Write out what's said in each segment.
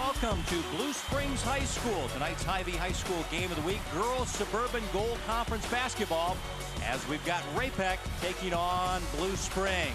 welcome to Blue Springs High School. Tonight's Hy-Vee High School Game of the Week, Girls Suburban Gold Conference Basketball, as we've got Ray-Pec taking on Blue Springs.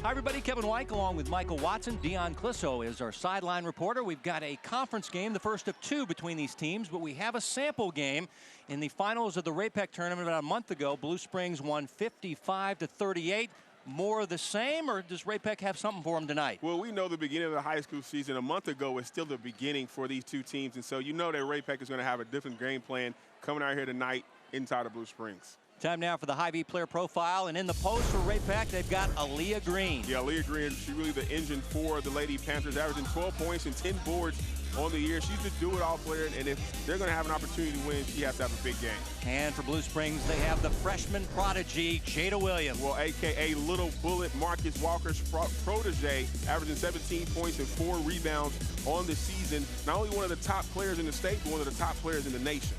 Hi everybody, Kevin White along with Michael Watson. Dion Clisso is our sideline reporter. We've got a conference game, the first of two between these teams, but we have a sample game in the finals of the Ray-Pec tournament about a month ago. Blue Springs won 55-38. More of the same, or does Ray-Pec have something for them tonight? Well, we know the beginning of the high school season a month ago was still the beginning for these two teams, and so you know that Ray-Pec is going to have a different game plan coming out here tonight inside of Blue Springs. Time now for the Hy-Vee player profile, and in the post for Ray-Pec, they've got Aaliyah Green. Yeah, Aaliyah Green, she's really the engine for the Lady Panthers, averaging 12 points and 10 boards on the year. She's a do-it-all player, and if they're going to have an opportunity to win, she has to have a big game. And for Blue Springs, they have the freshman prodigy, Jada Williams. Well, a.k.a. Little Bullet, Marcus Walker's protege, averaging 17 points and 4 rebounds on the season. Not only one of the top players in the state, but one of the top players in the nation.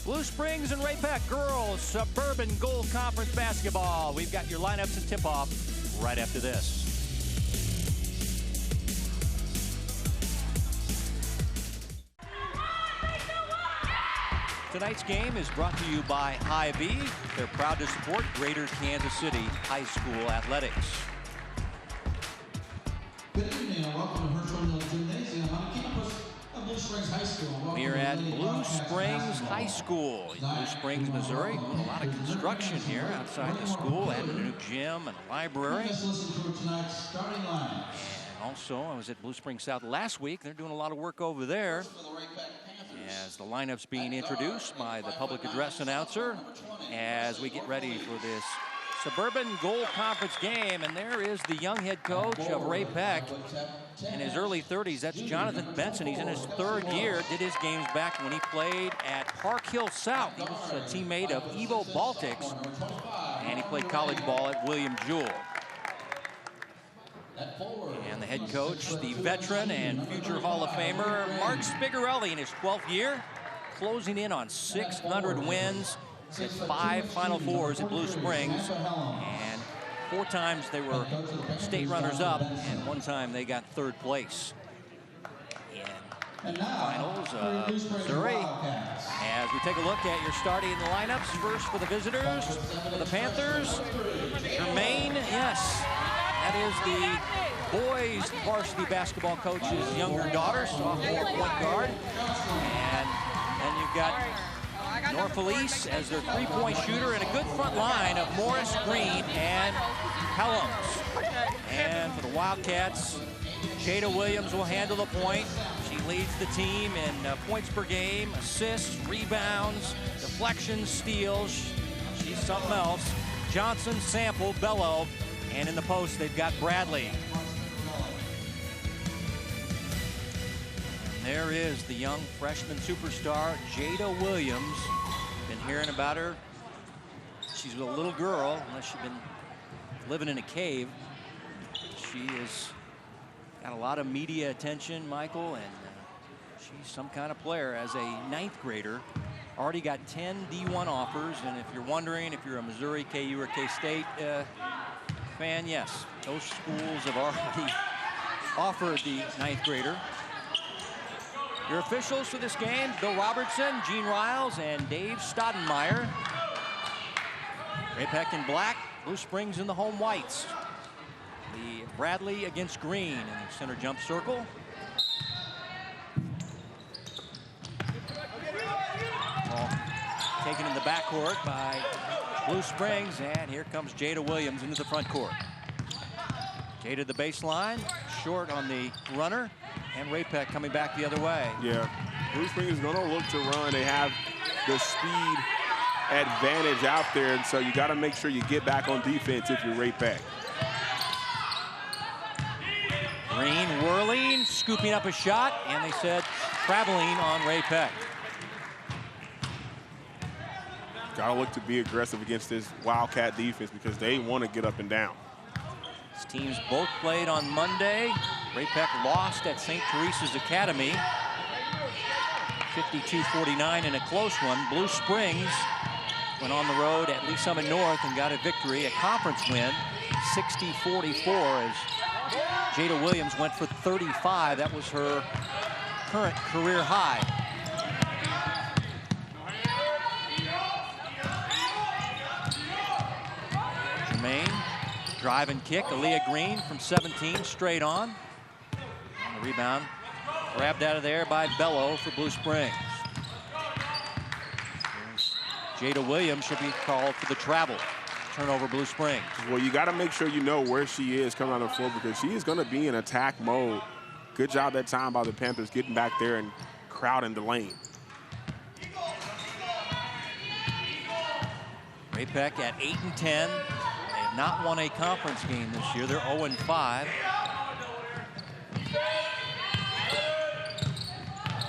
Blue Springs and Ray-Pec Girls Suburban Gold Conference Basketball. We've got your lineups and tip-off right after this. Tonight's game is brought to you by Hy-Vee. They're proud to support Greater Kansas City High School athletics. Good evening and welcome to Herschel Mill Gymnasium on campus of Blue Springs High School. We're at Blue Springs High School in Blue Springs, Missouri. Doing a lot of construction here outside the school, adding a new gym and library. Let's listen to tonight's starting line. And also, I was at Blue Springs South last week. They're doing a lot of work over there. As the lineup's being introduced by the public address announcer as we get ready for this Suburban Gold Conference game. And there is the young head coach of Ray-Pec in his early 30s. That's Jonathan Benson. He's in his third year. Did his games back when he played at Park Hill South. He was a teammate of Evo Baltics, and he played college ball at William Jewell. And the head coach, the veteran and future Hall of Famer, Mark Spigarelli, in his 12th year, closing in on 600 wins, had 5 Final Fours at Blue Springs, and 4 times they were state runners-up, and 1 time they got 3rd place in finals of Missouri. As we take a look at your starting lineups, first for the visitors, for the Panthers, Jermaine, yes. That is the boys varsity basketball coach's younger daughter, sophomore point guard. And then you've got Norfelice as their 3-point shooter, and a good front line of Morris, Green, and Helms. And for the Wildcats, Jada Williams will handle the point. She leads the team in points per game, assists, rebounds, deflections, steals. She's something else. Johnson, Sample, Bello. And in the post, they've got Bradley. And there is the young freshman superstar, Jada Williams. Been hearing about her. She's a little girl, unless you've been living in a cave. She has got a lot of media attention, Michael, and she's some kind of player. As a 9th grader, already got 10 D1 offers. And if you're wondering if you're a Missouri, KU, or K-State fan, yes, those schools have already offered the 9th grader. Your officials for this game, Bill Robertson, Gene Riles, and Dave Stoudemire. Ray-Pec in black, Blue Springs in the home whites. The Bradley against Green in the center jump circle. Ball taken in the backcourt by Blue Springs, and here comes Jada Williams into the front court. Jada the baseline, short on the runner, and Ray-Pec coming back the other way. Yeah, Blue Springs is going to look to run. They have the speed advantage out there, and so you got to make sure you get back on defense if you're Ray-Pec. Green whirling, scooping up a shot, and they said traveling on Ray-Pec. Got to look to be aggressive against this Wildcat defense because they want to get up and down. These teams both played on Monday. Ray-Pec lost at St. Teresa's Academy, 52-49 in a close one. Blue Springs went on the road at Lee Summit North and got a victory, a conference win, 60-44, as Jada Williams went for 35. That was her current career high. Jermaine, drive and kick. Aaliyah Green from 17, straight on. And the rebound grabbed out of there by Bello for Blue Springs. Here's Jada Williams, should be called for the travel. Turnover, Blue Springs. Well, you got to make sure you know where she is coming on the floor because she is going to be in attack mode. Good job that time by the Panthers getting back there and crowding the lane. Ray-Pec at 8-10. They have not won a conference game this year. They're 0-5.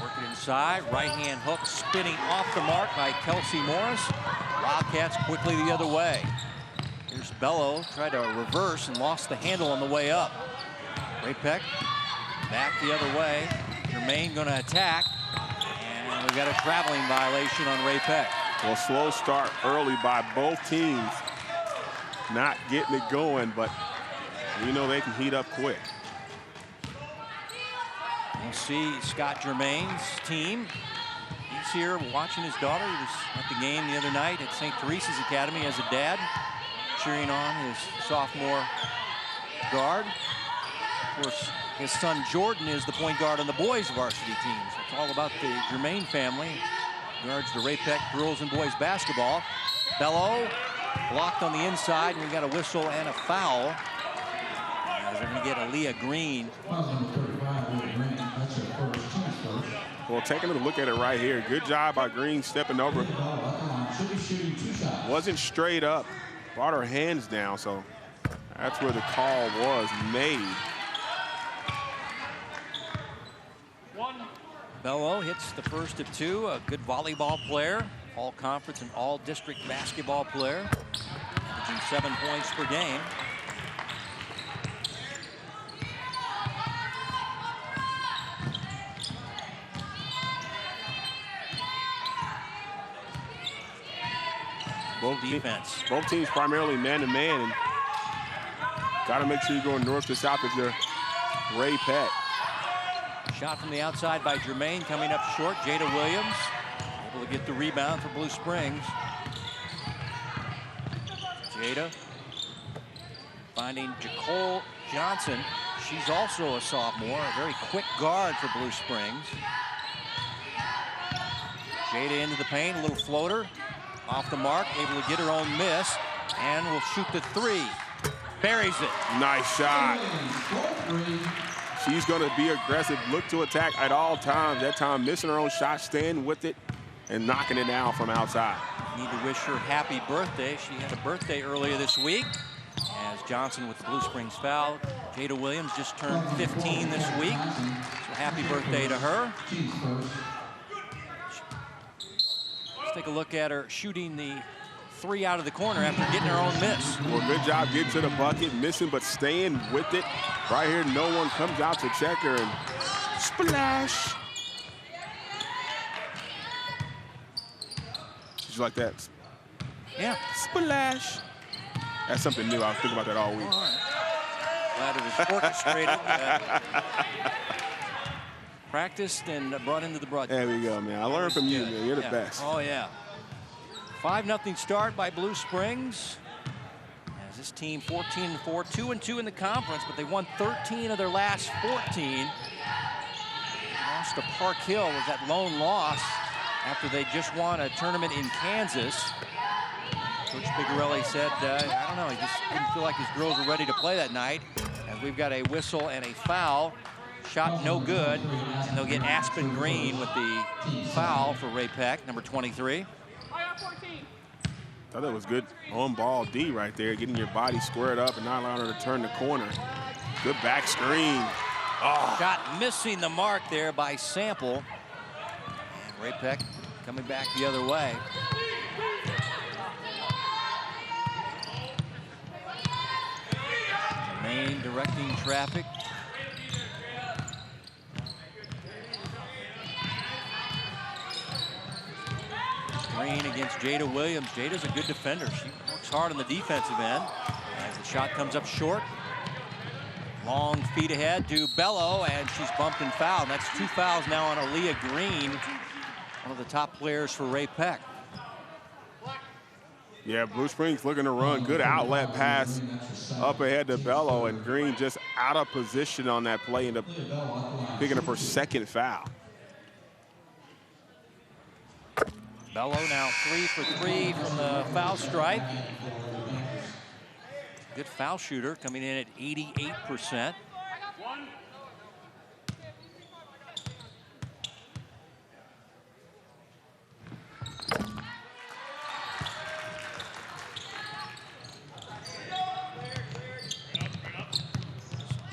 Work it inside. Right-hand hook spinning off the mark by Kelsey Morris. Wildcats quickly the other way. Here's Bello, tried to reverse and lost the handle on the way up. Ray-Pec back the other way. Jermaine going to attack. And we've got a traveling violation on Ray-Pec. Well, slow start early by both teams. Not getting it going, but we know they can heat up quick. We'll see Scott Germain's team. He's here watching his daughter. He was at the game the other night at St. Teresa's Academy as a dad, cheering on his sophomore guard. Of course, his son Jordan is the point guard on the boys varsity team. So it's all about the Germain family. Guards the Ray-Pec girls and boys basketball. Bello blocked on the inside, and we got a whistle and a foul. As they're going to get Aaliyah Green. Well, taking a look at it right here. Good job by Green stepping over. Wasn't straight up. Brought her hands down, so that's where the call was made. Bello hits the first of two. A good volleyball player, all-conference and all-district basketball player, averaging 7 points per game. Both teams primarily man-to-man, and got to make sure you're going north to south if you're Ray-Pec. Shot from the outside by Jermaine, coming up short. Jada Williams able to get the rebound for Blue Springs. Jada finding Jacole Johnson. She's also a sophomore, a very quick guard for Blue Springs. Jada into the paint, a little floater. Off the mark, able to get her own miss, and will shoot the three. Buries it. Nice shot. She's going to be aggressive, look to attack at all times. That time missing her own shot, staying with it, and knocking it down from outside. Need to wish her happy birthday. She had a birthday earlier this week. As Johnson with the Blue Springs foul. Jada Williams just turned 15 this week. So happy birthday to her. Let's take a look at her shooting the three out of the corner after getting her own miss. Well, good job getting to the bucket, missing but staying with it. Right here, no one comes out to check her, and splash. Did you like that? Yeah. Splash. That's something new. I was thinking about that all week. All right. Glad it was orchestrated. Practiced and brought into the broadcast. There we go, man. I learned from you, man. You're the best. Oh, yeah. 5-0 start by Blue Springs. As this team 14-4, 2-2 in the conference, but they won 13 of their last 14. Lost to Park Hill was that lone loss after they just won a tournament in Kansas. Coach Pigarelli said, I don't know, he just didn't feel like his girls were ready to play that night. And we've got a whistle and a foul. Shot no good, and they'll get Aspen Green with the foul for Ray-Pec, number 23. Thought that was good on-ball D right there, getting your body squared up and not allowing her to turn the corner. Good back screen. Oh. Shot missing the mark there by Sample. And Ray-Pec coming back the other way. Jermaine directing traffic. Green against Jada Williams. Jada's a good defender. She works hard on the defensive end. As the shot comes up short. Long feet ahead to Bello, and she's bumped and fouled. That's 2 fouls now on Aaliyah Green, one of the top players for Ray Peck. Yeah, Blue Springs looking to run. Good outlet pass up ahead to Bello, and Green just out of position on that play, ended up picking up her second foul. Bello now 3 for 3 from the foul stripe. Good foul shooter, coming in at 88%.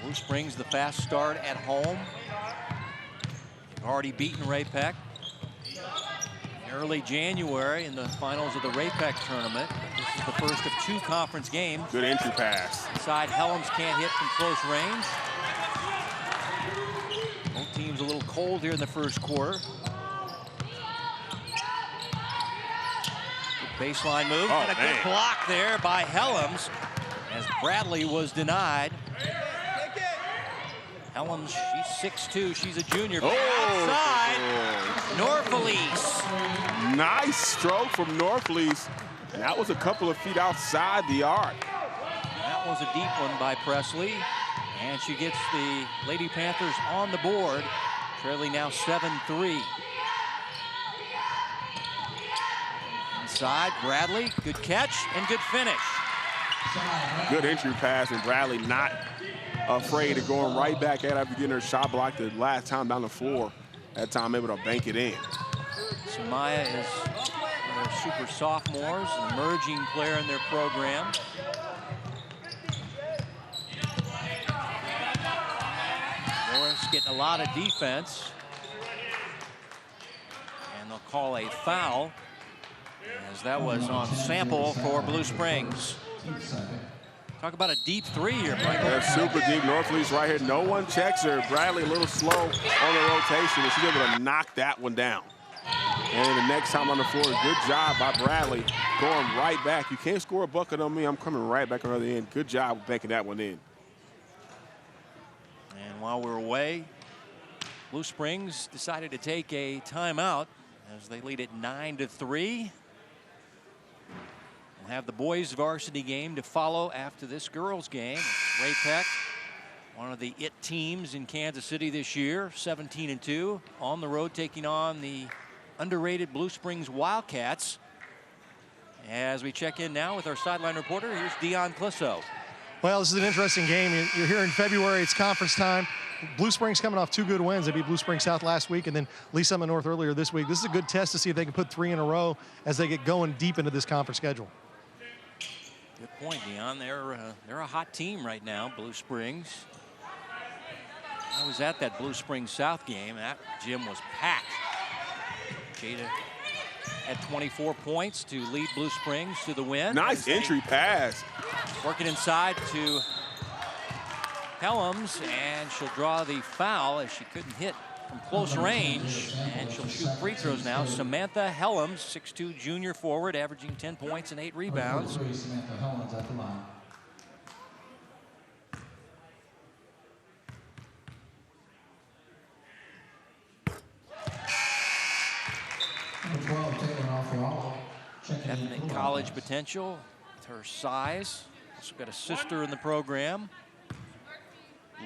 Blue Springs, the fast start at home. Already beaten Ray Peck early January in the finals of the Ray Peck tournament. This is the first of 2 conference games. Good entry pass. Inside, Helms can't hit from close range. Both teams a little cold here in the first quarter. Good baseline move, and a good block there by Helms as Bradley was denied. Helms, she's 6'2", she's a junior. Outside, Norfelice. Nice stroke from Norfelice. And that was a couple of feet outside the arc. That was a deep one by Presley. And she gets the Lady Panthers on the board, trailing now 7-3. Inside, Bradley, good catch and good finish. Good entry pass, and Bradley not afraid of going right back at after getting her shot blocked the last time down the floor. That time able to bank it in. Samaya is one of their super sophomores, an emerging player in their program. Morris getting a lot of defense. And they'll call a foul, as that was on Sample for Blue Springs. Talk about a deep 3 here, Michael. That's super deep. Norfelice right here. No one checks her. Bradley a little slow on the rotation, and she's able to knock that one down. And the next time on the floor, good job by Bradley going right back. You can't score a bucket on me. I'm coming right back on the other end. Good job banking that one in. And while we're away, Blue Springs decided to take a timeout as they lead it 9-3. We'll have the boys varsity game to follow after this girls game. Ray Peck, one of the IT teams in Kansas City this year, 17-2, on the road taking on the underrated Blue Springs Wildcats. As we check in now with our sideline reporter, here's Dion Clisso. Well, this is an interesting game. You're here in February, it's conference time. Blue Springs coming off 2 good wins. They beat Blue Springs South last week and then Lee Summit North earlier this week. This is a good test to see if they can put 3 in a row as they get going deep into this conference schedule. Good point, Dion. They're a hot team right now, Blue Springs. I was at that Blue Springs South game. That gym was packed. Jada had 24 points to lead Blue Springs to the win. Nice entry pass. Working inside to Helms, and she'll draw the foul as she couldn't hit from close range, and she'll shoot free throws now. Samantha Helms, 6'2" junior forward, averaging 10 points and 8 rebounds. Samantha Helms at the line. Number 12, Taylor Alfarallo. Definite college potential with her size. Also got a sister in the program,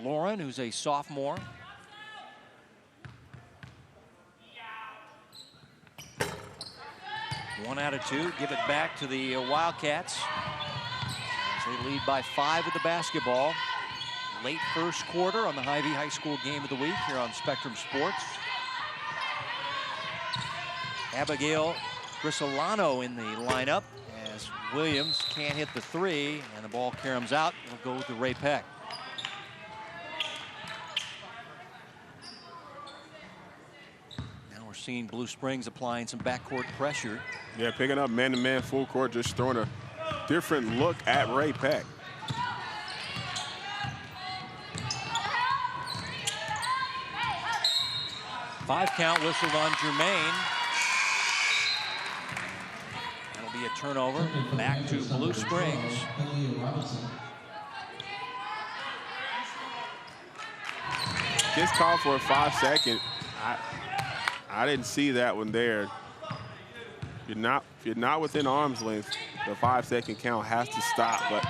Lauren, who's a sophomore. One out of 2. Give it back to the Wildcats as they lead by 5 with the basketball. Late first quarter on the Hy-Vee High School Game of the Week here on Spectrum Sports. Abigail Grisolano in the lineup as Williams can't hit the 3, and the ball caroms out. It'll go to Ray Peck. Now we're seeing Blue Springs applying some backcourt pressure. Yeah, picking up man-to-man full court, just throwing a different look at Ray Peck. Five count whistled on Germain. That'll be a turnover back to Blue Springs. Just called for a 5-second. I didn't see that one there. If you're not within arm's length, the 5-second count has to stop. But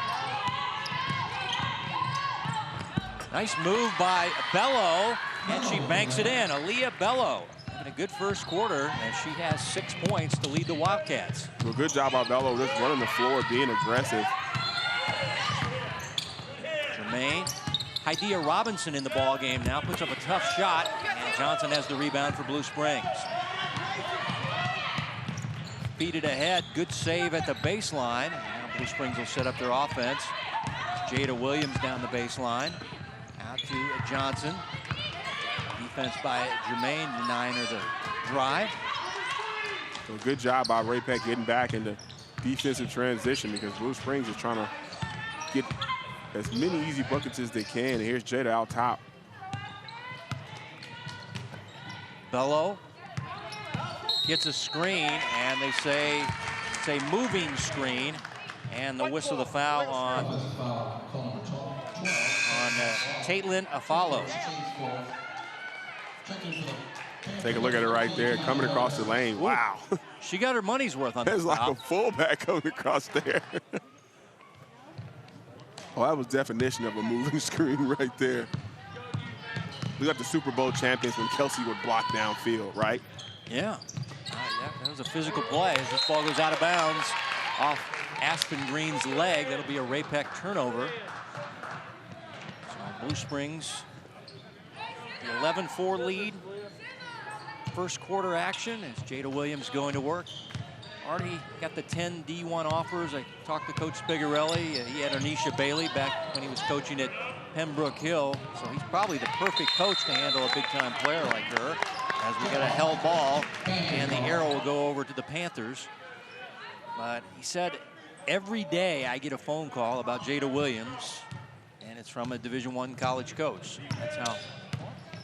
nice move by Bello, and she banks it in. Aaliyah Bello having a good first quarter, and she has 6 points to lead the Wildcats. well, good job by Bello, just running the floor, being aggressive. Jermaine. Hydea Robinson in the ball game now, puts up a tough shot, and Johnson has the rebound for Blue Springs. Beat it ahead, good save at the baseline. Now Blue Springs will set up their offense. Jada Williams down the baseline, out to Johnson. Defense by Jermaine, Niner the drive. So good job by Ray Peck getting back into defensive transition, because Blue Springs is trying to get as many easy buckets as they can. And here's Jada out top. Bello gets a screen, and they say it's a moving screen, and the whistle the foul on Caitlin Afalo. Take a look at it right there, coming across the lane. Wow. She got her money's worth on that It's like foul. a fullback coming across there. Oh, that was definition of a moving screen right there. We got the Super Bowl champions when Kelsey would block downfield, right? Yeah. Yeah, that was a physical play as this ball goes out of bounds off Aspen Green's leg. That'll be a Ray Peck turnover. So Blue Springs, the 11-4 lead. First quarter action as Jada Williams going to work. Already got the 10 D1 offers. I talked to Coach Spigarelli. He had Anisha Bailey back when he was coaching at Pembroke Hill. So he's probably the perfect coach to handle a big-time player like her. As we got a held ball, and the arrow will go over to the Panthers. But he said, every day I get a phone call about Jada Williams, and it's from a Division I college coach. That's how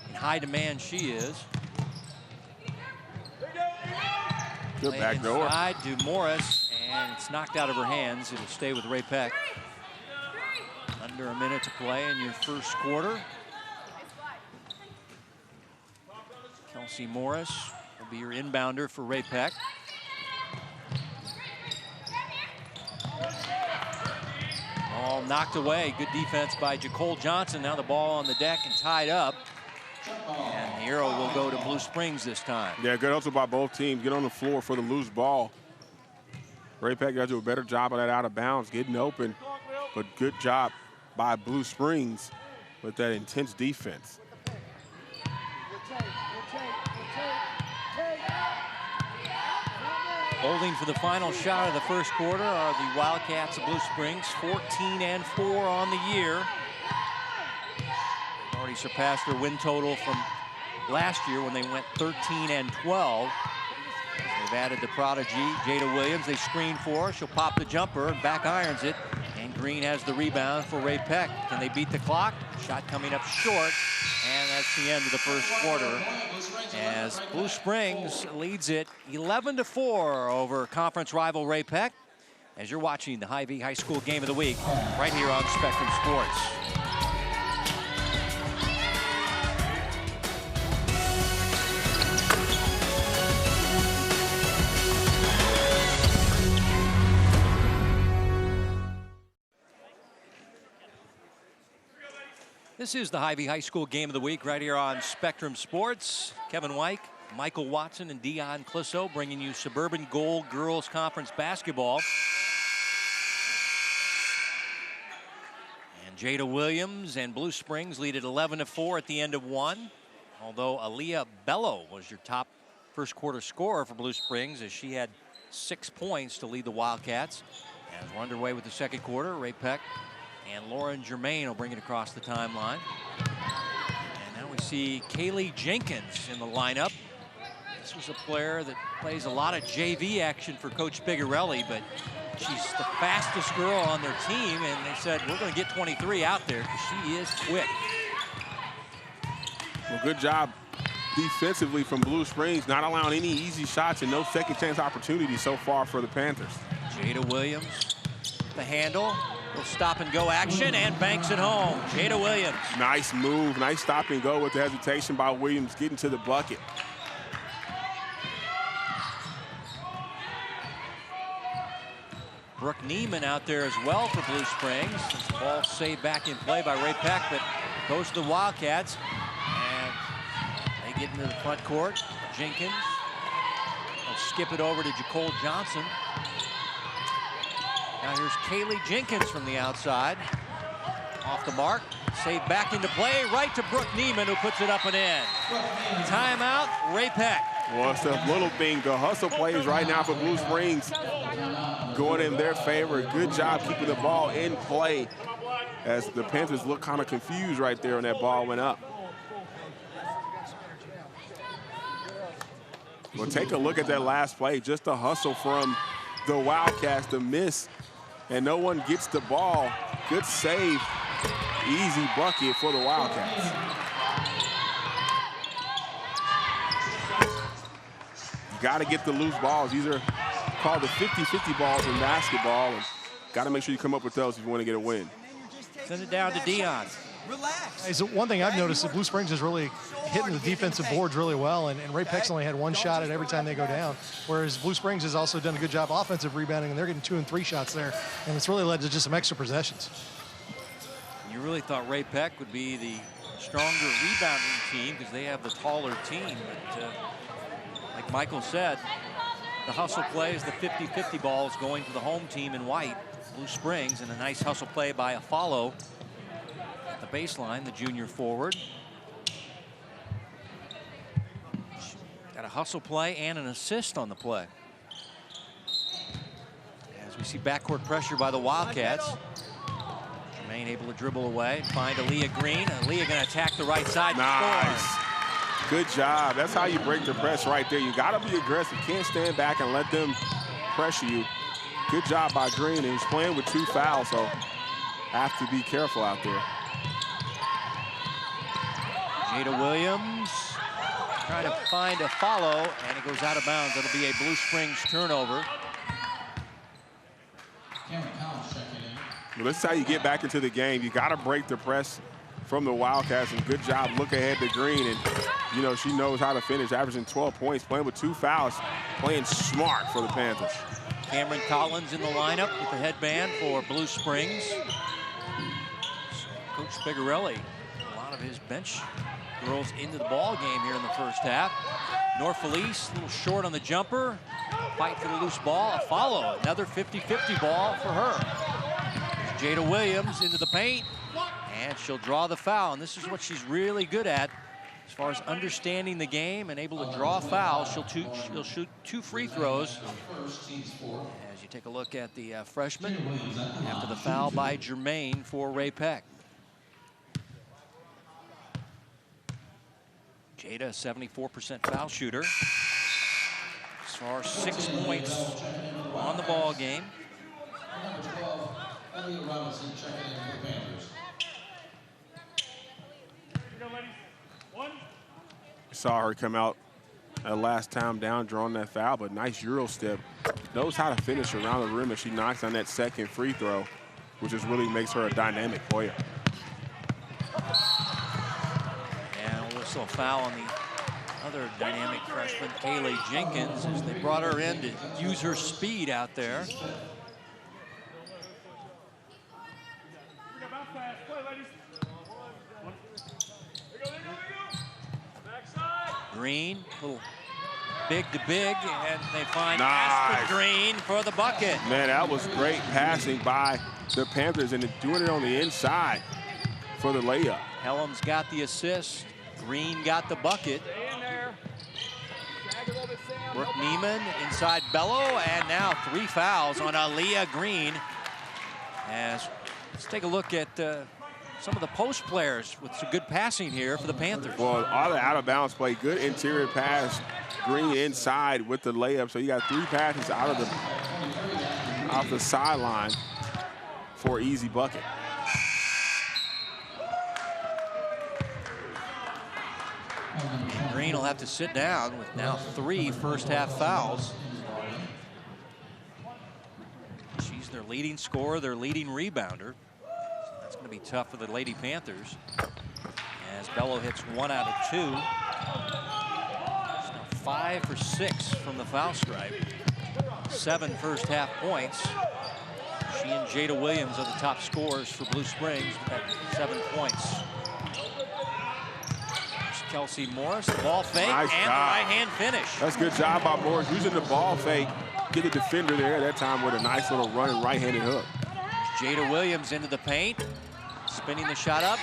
in high demand she is. Good back door. Inside to Morris, and it's knocked out of her hands. It'll stay with Ray Peck. Under a minute to play in your first quarter. Kelsey Morris will be your inbounder for Ray Peck. Ball knocked away. Good defense by Jacole Johnson. Now the ball on the deck and tied up. And the arrow will go to Blue Springs this time. Yeah, good hustle by both teams. Get on the floor for the loose ball. Ray Peck got to do a better job of that out of bounds, getting open. But good job by Blue Springs with that intense defense. Holding for the final shot of the first quarter are the Wildcats of Blue Springs, 14-4 on the year. They've already surpassed their win total from last year when they went 13-12. They've added the prodigy, Jada Williams. They screen for her. She'll pop the jumper and back irons it. And Green has the rebound for Ray Peck. Can they beat the clock? Shot coming up short. And that's the end of the first quarter, as Blue Springs leads it 11-4 over conference rival Ray Peck. As you're watching the Hy-Vee High School Game of the Week right here on Spectrum Sports. This is the Hy-Vee High School Game of the Week right here on Spectrum Sports. Kevin White, Michael Watson, and Dion Clisso bringing you Suburban Gold Girls Conference basketball. And Jada Williams and Blue Springs lead at 11-4 at the end of one. Although Aaliyah Bello was your top first quarter scorer for Blue Springs, as she had 6 points to lead the Wildcats. As we're underway with the second quarter, Ray Peck and Lauren Germain will bring it across the timeline. And now we see Kaylee Jenkins in the lineup. This was a player that plays a lot of JV action for Coach Spigarelli, but she's the fastest girl on their team, and they said, we're going to get 23 out there because she is quick. Well, good job defensively from Blue Springs, not allowing any easy shots and no second chance opportunities so far for the Panthers. Jada Williams, the handle. Little stop and go action and banks it home. Jada Williams. Nice move, nice stop and go with the hesitation by Williams getting to the bucket. Brooke Neiman out there as well for Blue Springs. This ball saved back in play by Ray Peck, but goes to the Wildcats. And they get into the front court. Jenkins will skip it over to Jacole Johnson. Now here's Kaylee Jenkins from the outside. Off the mark, saved back into play, right to Brooke Neiman, who puts it up and in. Timeout, Ray Peck. Well, it's a little thing. The hustle plays right now for Blue Springs going in their favor. Good job keeping the ball in play as the Panthers look kind of confused right there when that ball went up. Well, take a look at that last play. Just a hustle from the Wildcats, the miss, and no one gets the ball. Good save, easy bucket for the Wildcats. You got to get the loose balls. These are called the 50-50 balls in basketball, and got to make sure you come up with those if you want to get a win. Send it down to Dion. Hey, so one thing I've noticed is Blue Springs is really hitting the defensive boards really well, and Ray Peck's only had one shot at every time they go down, whereas Blue Springs has also done a good job offensive rebounding, and they're getting 2 and 3 shots there, and it's really led to just some extra possessions. You really thought Ray Peck would be the stronger rebounding team because they have the taller team, but like Michael said, the hustle play is the 50-50 balls going to the home team in white, Blue Springs, and a nice hustle play by Afalo. The baseline, the junior forward. Got a hustle play and an assist on the play. As we see backcourt pressure by the Wildcats. Jermaine able to dribble away, find Aaliyah Green. Aaliyah gonna attack the right side. Nice. Good job. That's how you break the press right there. You gotta be aggressive. Can't stand back and let them pressure you. Good job by Green. And he's playing with 2 fouls, so have to be careful out there. Jada Williams trying to find a follow, and it goes out of bounds. It'll be a Blue Springs turnover. Well, this is how you get back into the game. You got to break the press from the Wildcats, and good job. Look ahead to Green, and you know she knows how to finish, averaging 12 points, playing with 2 fouls, playing smart for the Panthers. Cameron Collins in the lineup with the headband for Blue Springs. Coach Spigarelli, a lot of his bench girls into the ball game here in the first half. Norfelice, a little short on the jumper. Fight for the loose ball. A follow, another 50-50 ball for her. There's Jada Williams into the paint, and she'll draw the foul. And this is what she's really good at as far as understanding the game and able to draw fouls. She'll shoot 2 free throws. As you take a look at the freshman after the foul by Jermaine for Ray Peck. Jada, 74% foul shooter. As far as 6 points on the ball game. Saw her come out last time down, drawing that foul, but nice Euro step. Knows how to finish around the rim, and she knocks on that second free throw, which just really makes her a dynamic player. A foul on the other dynamic freshman, Kaylee Jenkins, as they brought her in to use her speed out there. Green, little big to big, and they find Aspen Green for the bucket. Man, that was great passing by the Panthers, and doing it on the inside for the layup. Helms got the assist. Green got the bucket. Brooke Neiman inside Bello, and now 3 fouls on Aaliyah Green. As let's take a look at some of the post players with some good passing here for the Panthers. Well, all the out of bounds play, good interior pass. Green inside with the layup. So you got 3 passes out of the sideline for easy bucket. Green will have to sit down with now 3 first half fouls. She's their leading scorer, their leading rebounder. So that's going to be tough for the Lady Panthers. As Bello hits 1 out of 2. She's now 5 for 6 from the foul stripe. 7 first half points. She and Jada Williams are the top scorers for Blue Springs with that 7 points. There's Kelsey Morris, the ball fake, Nice and the job. right-hand finish. That's a good job by Morris using the ball fake. Get the defender there that time with a nice little running right-handed hook. There's Jada Williams into the paint, spinning the shot up,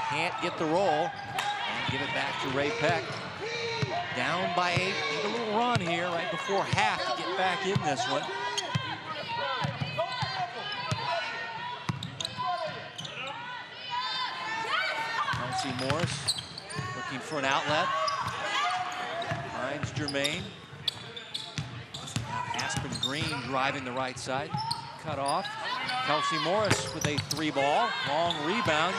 can't get the roll, and give it back to Ray Peck. Down by 8, need a little run here right before half to get back in this one. Kelsey Morris looking for an outlet. Finds Germain. Aspen Green driving the right side. Cut off. Kelsey Morris with a 3-ball. Long rebound.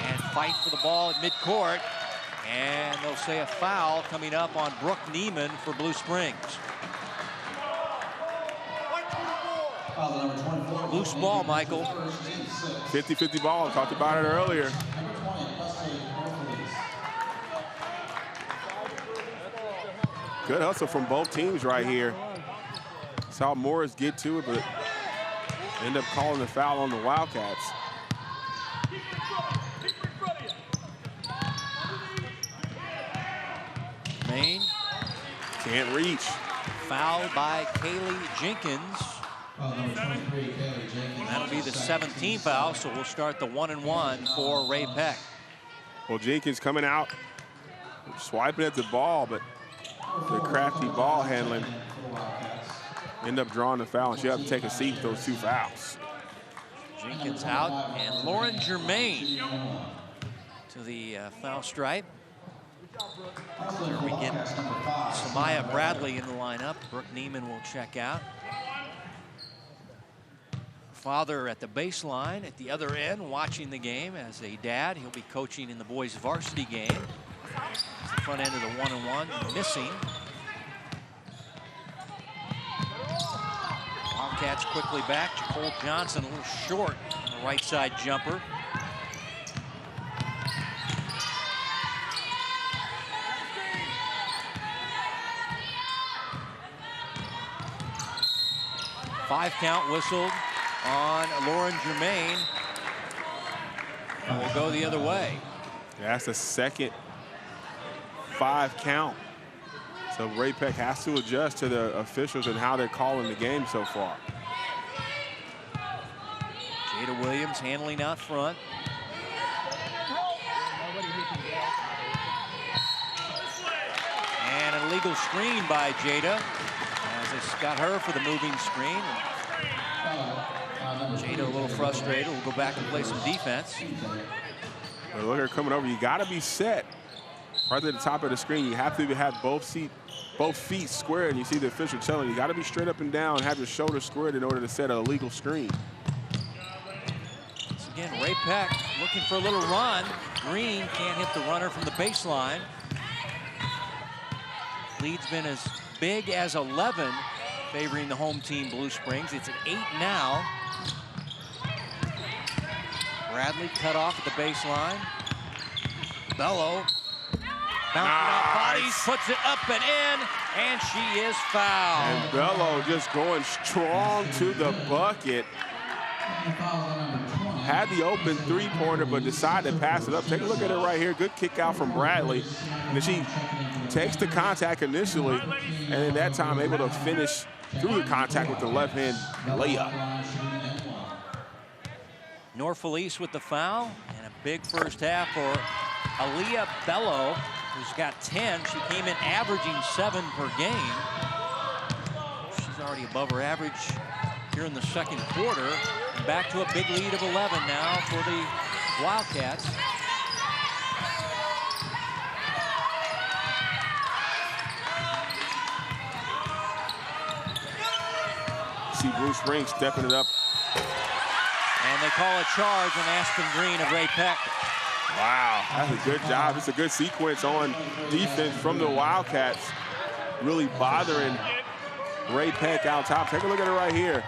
And fight for the ball at midcourt. And they'll say a foul coming up on Brooke Neiman for Blue Springs. Loose ball, Michael. 50-50 ball. Talked about it earlier. Good hustle from both teams right here. Saw Morris get to it, but end up calling the foul on the Wildcats. Maine. Can't reach. Fouled by Kaylee Jenkins. That'll be the 17th foul, so we'll start the 1-and-1 for Ray Peck. Well, Jenkins coming out, swiping at the ball, but the crafty ball handling end up drawing the foul, and she'll have to take a seat with those 2 fouls. Jenkins out, and Lauren Germain to the foul stripe. There we get Samaya Bradley in the lineup. Brooke Neiman will check out. Father at the baseline at the other end watching the game as a dad. He'll be coaching in the boys varsity game. The front end of the 1-and-1 missing. Wildcats quickly back. Nicole Johnson a little short on the right side jumper. Five count whistled on Lauren Germain. And we'll go the other way. Yeah, that's the second 5 count. So Ray Peck has to adjust to the officials and how they're calling the game so far. Jada Williams handling out front. And an illegal screen by Jada. As they got her for the moving screen. Jada a little frustrated. We'll go back and play some defense. But look at her coming over. You got to be set right at the top of the screen. You have to have both feet squared. And you see the official telling you got to be straight up and down, have your shoulders squared in order to set an illegal screen. Once again, Ray Peck looking for a little run. Green can't hit the runner from the baseline. Lead's been as big as 11, favoring the home team, Blue Springs. It's at 8 now. Bradley cut off at the baseline. Bello bouncing off bodies, puts it up and in, and she is fouled. And Bello just going strong to the bucket. Had the open 3-pointer, but decided to pass it up. Take a look at it right here. Good kick out from Bradley. And then she takes the contact initially, and then that time able to finish through the contact with the left-hand layup. Norfolk East with the foul, and a big first half for Aaliyah Bello, who's got 10. She came in averaging 7 per game. She's already above her average here in the second quarter. And back to a big lead of 11 now for the Wildcats. See Blue Springs stepping it up. And they call a charge on Aspen Green of Ray Peck. Wow, that's a good job. It's a good sequence on defense from the Wildcats, really bothering Ray Peck out top. Take a look at it right here.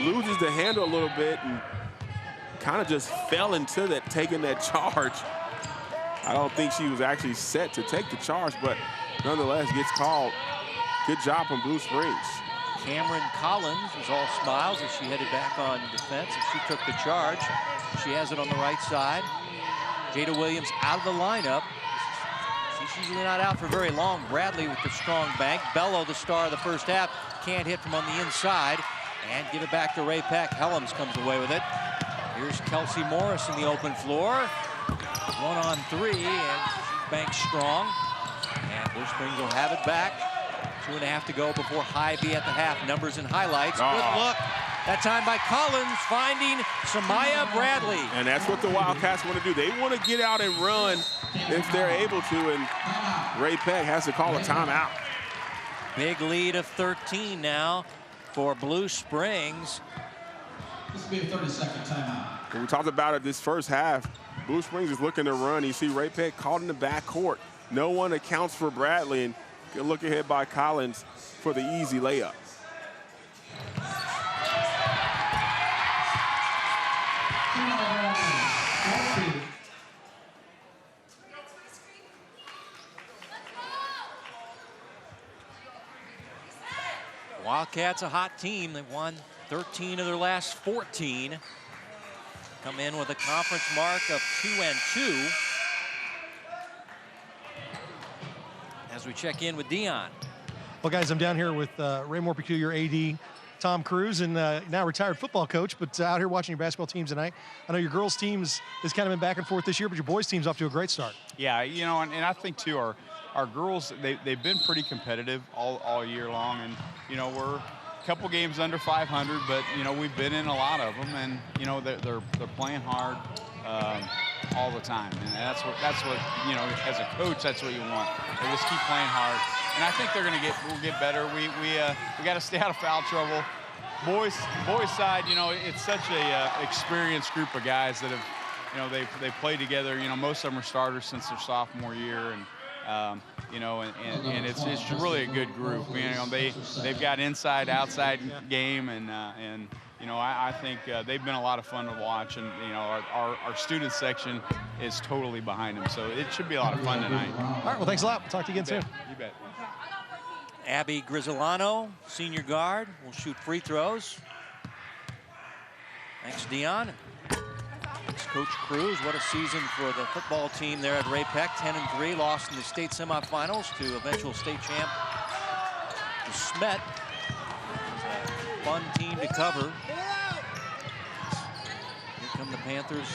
Loses the handle a little bit and kind of just fell into that, taking that charge. I don't think she was actually set to take the charge, but nonetheless gets called. Good job from Blue Springs. Cameron Collins was all smiles as she headed back on defense as she took the charge. She has it on the right side. Jada Williams out of the lineup. She's usually not out for very long. Bradley with the strong bank. Bello, the star of the first half, can't hit from on the inside. And give it back to Ray Peck. Helms comes away with it. Here's Kelsey Morris in the open floor. 1-on-3, and she banks strong. And Blue Springs will have it back. 2.5 to go before Hy-Vee at the half. Numbers and highlights. Good look. That time by Collins, finding Samaya Bradley. And that's what the Wildcats want to do. They want to get out and run if they're able to, and Ray Peck has to call a timeout. Big lead of 13 now for Blue Springs. This will be a 30-second timeout. When we talked about it this first half, Blue Springs is looking to run. You see Ray Peck caught in the backcourt. No one accounts for Bradley, and good look ahead by Collins for the easy layup. Wildcats a hot team. They've won 13 of their last 14. Come in with a conference mark of 2-2. As we check in with Dion. Well, guys, I'm down here with Raymore Peculiar AD, Tom Cruise, and now retired football coach, but out here watching your basketball teams tonight. I know your girls' teams has kind of been back and forth this year, but your boys' team's off to a great start. Yeah, you know, and I think, too, our girls, they've been pretty competitive all year long, and, you know, we're a couple games under 500, but, you know, we've been in a lot of them, and, you know, they're playing hard all the time, and that's what you know, as a coach, that's what you want. They just keep playing hard, and I think we'll get better. We got to stay out of foul trouble. Boys side, you know, it's such a experienced group of guys that have, you know, they played together. You know, most of them are starters since their sophomore year, and you know, and it's really a good group. You know, they've got inside outside game, and you know, I think they've been a lot of fun to watch, and you know, our student section is totally behind them, so it should be a lot of fun tonight. All right, well, thanks a lot. We'll talk to you again soon. You bet. Abby Grisolano, senior guard, will shoot free throws. Thanks, Dion. Thanks, Coach Cruz. What a season for the football team there at Ray Peck. 10-3, lost in the state semifinals to eventual state champ to Smet. Fun team to cover. Here come the Panthers,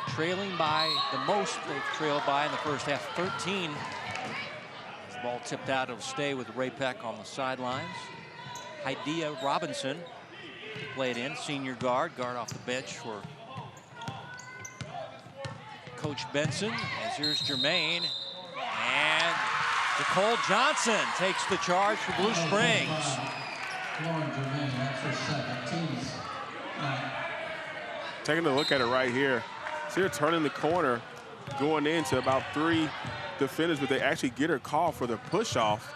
trailing by the most they've trailed by in the first half, 13. As the ball tipped out, it'll stay with Ray Peck on the sidelines. Hydea Robinson to play it in, senior guard off the bench for Coach Benson. As here's Jermaine, and Nicole Johnson takes the charge for Blue Springs. Lauren Jermaine, that's her second. Teams. Taking a look at it right here. See her turning the corner, going into about 3 defenders, but they actually get her call for the push-off.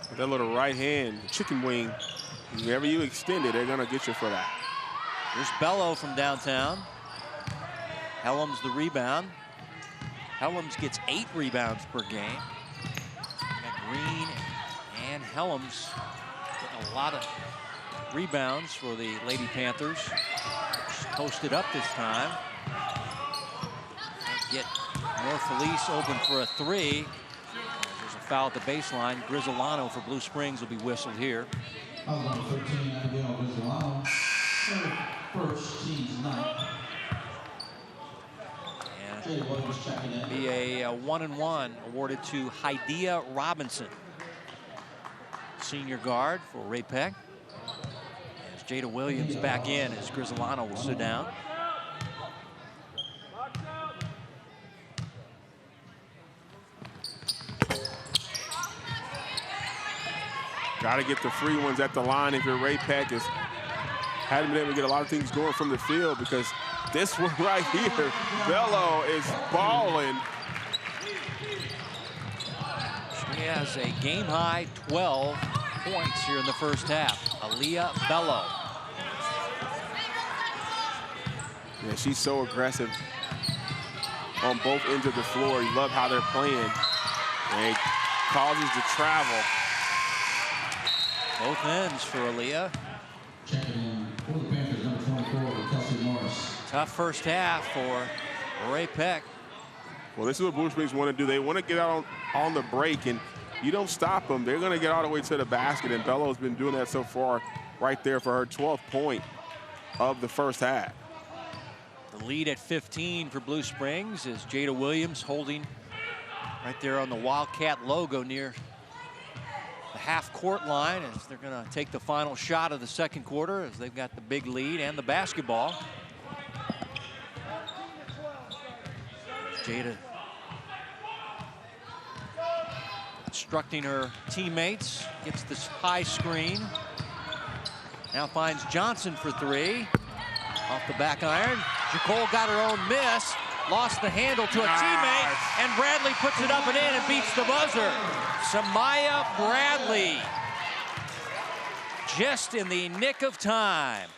With that little right hand, chicken wing, whenever you extend it, they're gonna get you for that. Here's Bello from downtown. Helms the rebound. Helms gets 8 rebounds per game. Got Green and Helms getting a lot of rebounds for the Lady Panthers. Posted up this time. Can't get North Felice open for a 3. There's a foul at the baseline. Grisolano for Blue Springs will be whistled here. Number 13, Abigail Grisolano. First, team's ninth. And be a 1-and-1 awarded to Hydea Robinson, senior guard for Ray Peck. As Jada Williams back in, as Grisolano will sit down. Got to get the free ones at the line if you're Ray Peck. Hadn't been able to get a lot of things going from the field, because this one right here, Bello is balling. She has a game-high 12 points here in the first half. Aaliyah Bello. Yeah, she's so aggressive on both ends of the floor. You love how they're playing. And causes the travel. Both ends for Aaliyah. Checking in for the Panthers, number 24, Kelsey Morris. Tough first half for Ray Peck. Well, this is what Blue Springs want to do. They want to get out on the break, and you don't stop them. They're going to get all the way to the basket, and Bello's been doing that so far right there for her 12th point of the first half. The lead at 15 for Blue Springs is Jada Williams holding right there on the Wildcat logo near the half-court line as they're going to take the final shot of the second quarter as they've got the big lead and the basketball. Jada instructing her teammates, gets this high screen. Now finds Johnson for three. Off the back iron. Jacole got her own miss. Lost the handle to a teammate, and Bradley puts it up and in and beats the buzzer. Samaya Bradley. Just in the nick of time.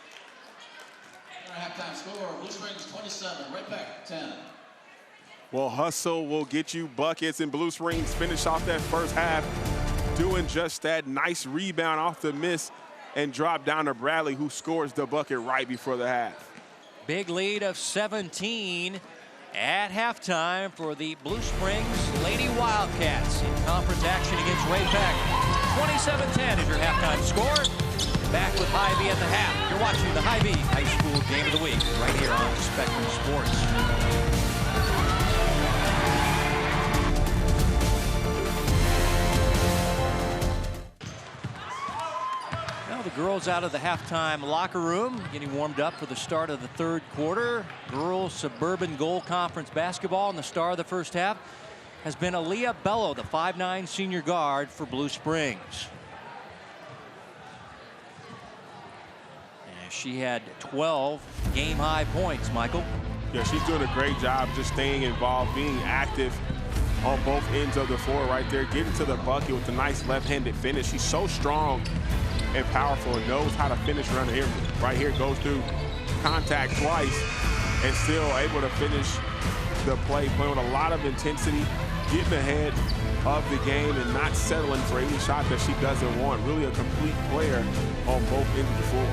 Halftime score, Blue Springs 27, Ray Peck 10. Well, hustle will get you buckets, and Blue Springs finish off that first half doing just that. Nice rebound off the miss and drop down to Bradley, who scores the bucket right before the half. Big lead of 17 at halftime for the Blue Springs Lady Wildcats in conference action against Ray Peck. 27-10 is your halftime score. Back with Hy-Vee at the half. You're watching the Hy-Vee High School Game of the Week right here on Spectrum Sports. The girls out of the halftime locker room getting warmed up for the start of the third quarter. Girls Suburban Gold Conference basketball, and the star of the first half has been Aaliyah Bello, the 5'9" senior guard for Blue Springs. And she had 12 game-high points, Michael. Yeah, she's doing a great job just staying involved, being active on both ends of the floor right there, getting to the bucket with a nice left-handed finish. She's so strong and powerful and knows how to finish around here. Right here, goes through contact twice and still able to finish the play, playing with a lot of intensity, getting ahead of the game and not settling for any shot that she doesn't want. Really a complete player on both ends of the floor.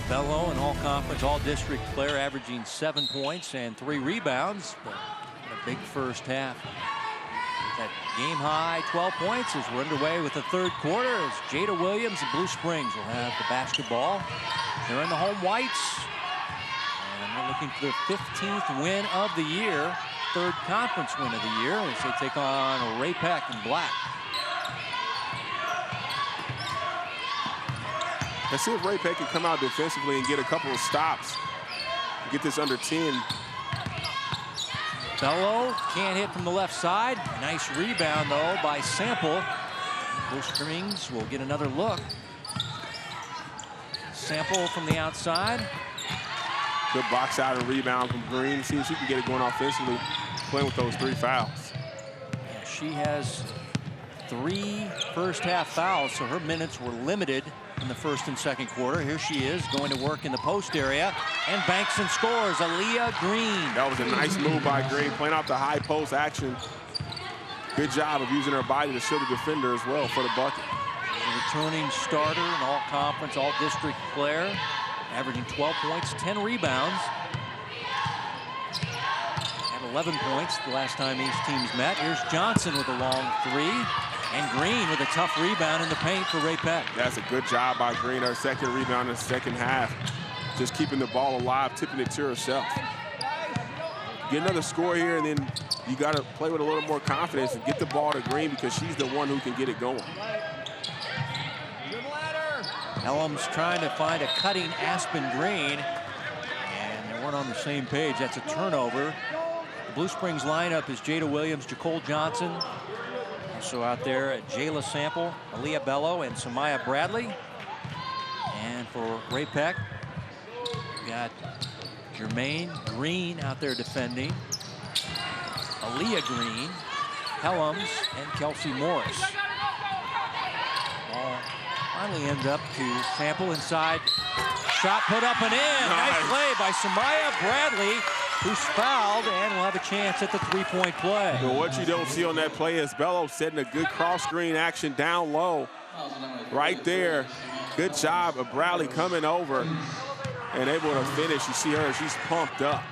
Bello, an all-conference, all-district player, averaging 7 points and 3 rebounds. But a big first half. That game-high 12 points as we're underway with the third quarter as Jada Williams and Blue Springs will have the basketball. They're in the home whites. And they're looking for their 15th win of the year, third conference win of the year as they take on Ray Peck in black. Let's see if Ray Peck can come out defensively and get a couple of stops. Get this under 10. Bello can't hit from the left side. Nice rebound, though, by Sample. Blue Springs will get another look. Sample from the outside. Good box out and rebound from Green. See if she can get it going offensively, playing with those 3 fouls. Yeah, she has 3 first-half fouls, so her minutes were limited in the first and second quarter. Here she is going to work in the post area and banks and scores. Aaliyah Green. That was a nice move by Green, playing out the high post action. Good job of using her body to shield the defender as well for the bucket. A returning starter, an all-conference, all-district player, averaging 12 points, 10 rebounds. Had 11 points the last time these teams met. Here's Johnson with a long 3. And Green with a tough rebound in the paint for Ray Peck. That's a good job by Green. Her second rebound in the second half. Just keeping the ball alive, tipping it to herself. Get another score here, and then you got to play with a little more confidence and get the ball to Green because she's the one who can get it going. Ellam's trying to find a cutting Aspen Green, and they weren't on the same page. That's a turnover. The Blue Springs lineup is Jada Williams, Jacole Johnson. Also out there, Jayla Sample, Aaliyah Bello, and Samaya Bradley. And for Ray Peck, we got Jermaine Green out there defending. Aaliyah Green, Helms, and Kelsey Morris. Ball finally ends up to Sample inside. Shot put up and in. Nice play by Samaya Bradley, who's fouled and will have a chance at the three-point play. But what you don't see on that play is Bello setting a good cross-screen action down low. Right there. Good job of Bradley coming over and able to finish. You see her, she's pumped up.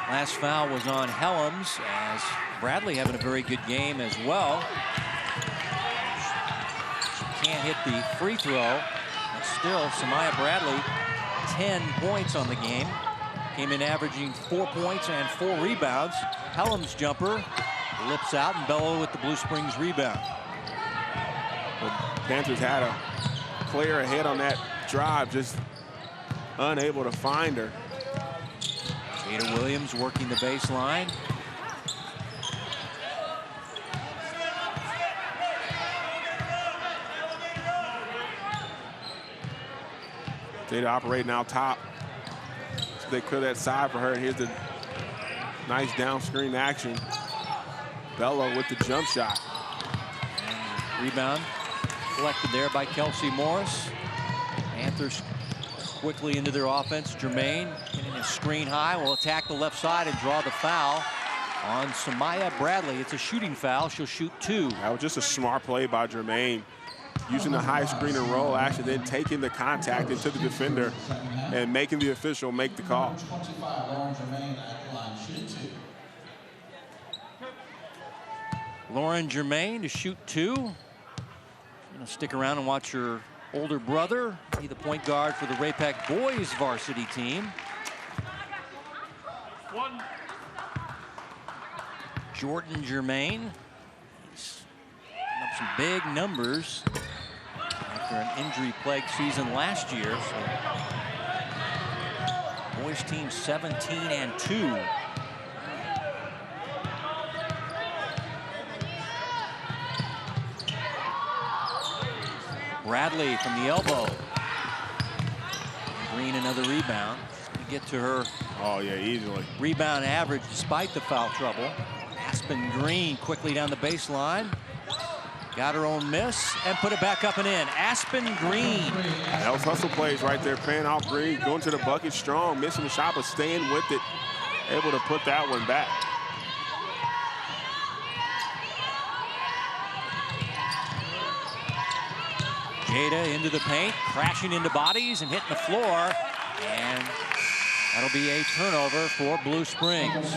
Last foul was on Helms, as Bradley having a very good game as well. She can't hit the free throw. But still, Samaya Bradley, 10 points on the game. Came in averaging 4 points and 4 rebounds. Helms' jumper lips out, and Bello with the Blue Springs rebound. The Panthers had a player ahead on that drive, just unable to find her. Jada Williams working the baseline. Jada operating out top. So they clear that side for her. Here's the nice down screen action. Bello with the jump shot. And rebound collected there by Kelsey Morris. Panthers quickly into their offense. Jermaine getting a screen high, will attack the left side and draw the foul on Samaya Bradley. It's a shooting foul. She'll shoot 2. That was just a smart play by Jermaine. Using the high screen and roll action, then taking the contact into the defender and making the official make the call. 25, Lauren Jermaine at the line, shooting 2. Lauren Jermaine to shoot 2. Gonna stick around and watch her older brother be the point guard for the Ray-Pac boys varsity team. Jordan Jermaine. He's putting up some big numbers after an injury-plagued season last year. So boys team 17-2. Bradley from the elbow. Green another rebound. She's going to get to her Easily. rebound average despite the foul trouble. Aspen Green quickly down the baseline. Got her own miss and put it back up and in. Aspen Green. That was hustle plays right there. Paying off Green, going to the bucket strong, missing the shot, but staying with it. Able to put that one back. Jada into the paint, crashing into bodies and hitting the floor. And that'll be a turnover for Blue Springs. Once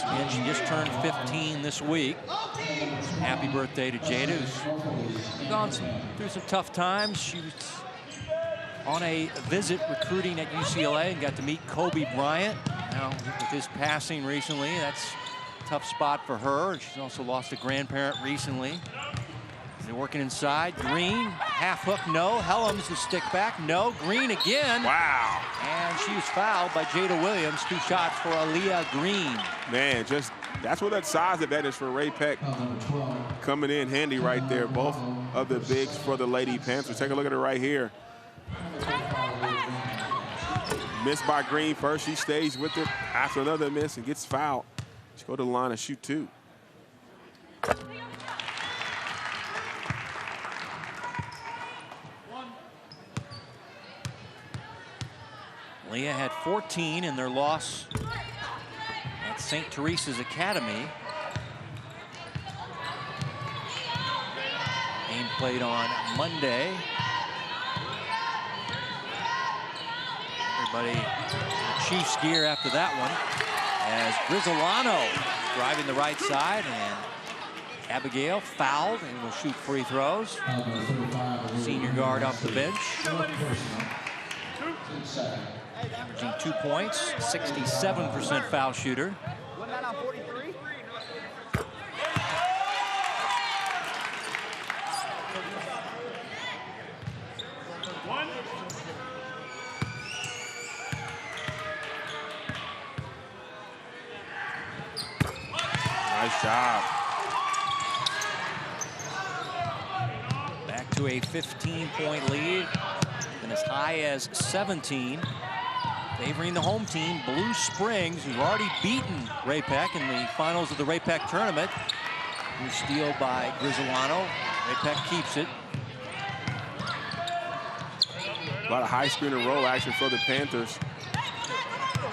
again, she just turned 15 this week. Happy birthday to Jada, who's gone through some tough times. She was on a visit recruiting at UCLA and got to meet Kobe Bryant. Now, with his passing recently, that's tough spot for her. She's also lost a grandparent recently. They're working inside. Green, half hook, no. Helms the stick back, no. Green again. Wow. And she was fouled by Jada Williams. 2 shots for Aaliyah Green. Man, that's where that size advantage for Ray-Pac coming in handy right there. Both of the bigs for the Lady Panthers. Take a look at her right here. Missed by Green first. She stays with it after another miss and gets fouled. She go to the line and shoot 2. Leah had 14 in their loss at St. Teresa's Academy. Game played on Monday. Everybody Chiefs gear after that one, as Grizzolano driving the right side, and Abigail fouled and will shoot free throws. Senior guard off the bench. Averaging 2 points, 67% foul shooter. Nice job. Back to a 15-point lead, and as high as 17. favoring the home team, Blue Springs, who've already beaten Ray-Pec in the finals of the Ray-Pec tournament. New steal by Grizzolano. Ray-Pec keeps it. A lot of high screen and roll action for the Panthers.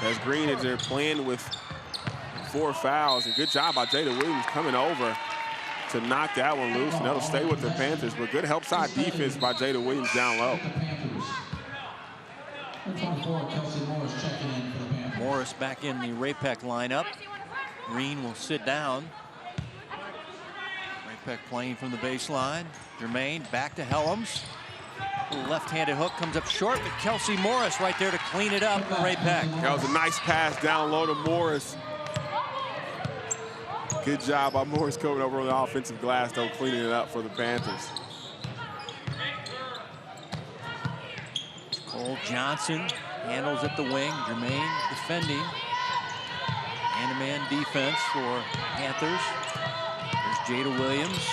As Green is there playing with 4 fouls. And good job by Jada Williams coming over to knock that one loose. And that'll stay with the Panthers. But good help side defense by Jada Williams down low. Morris back in the Ray-Pec lineup. Green will sit down. Ray-Pec playing from the baseline. Germain back to Helms. Left-handed hook comes up short, but Kelsey Morris right there to clean it up for Ray-Pec. That was a nice pass down low to Morris. Good job by Morris coming over on the offensive glass, though, cleaning it up for the Panthers. Cole Johnson handles at the wing. Germain defending. Man-to-man defense for Panthers. There's Jada Williams.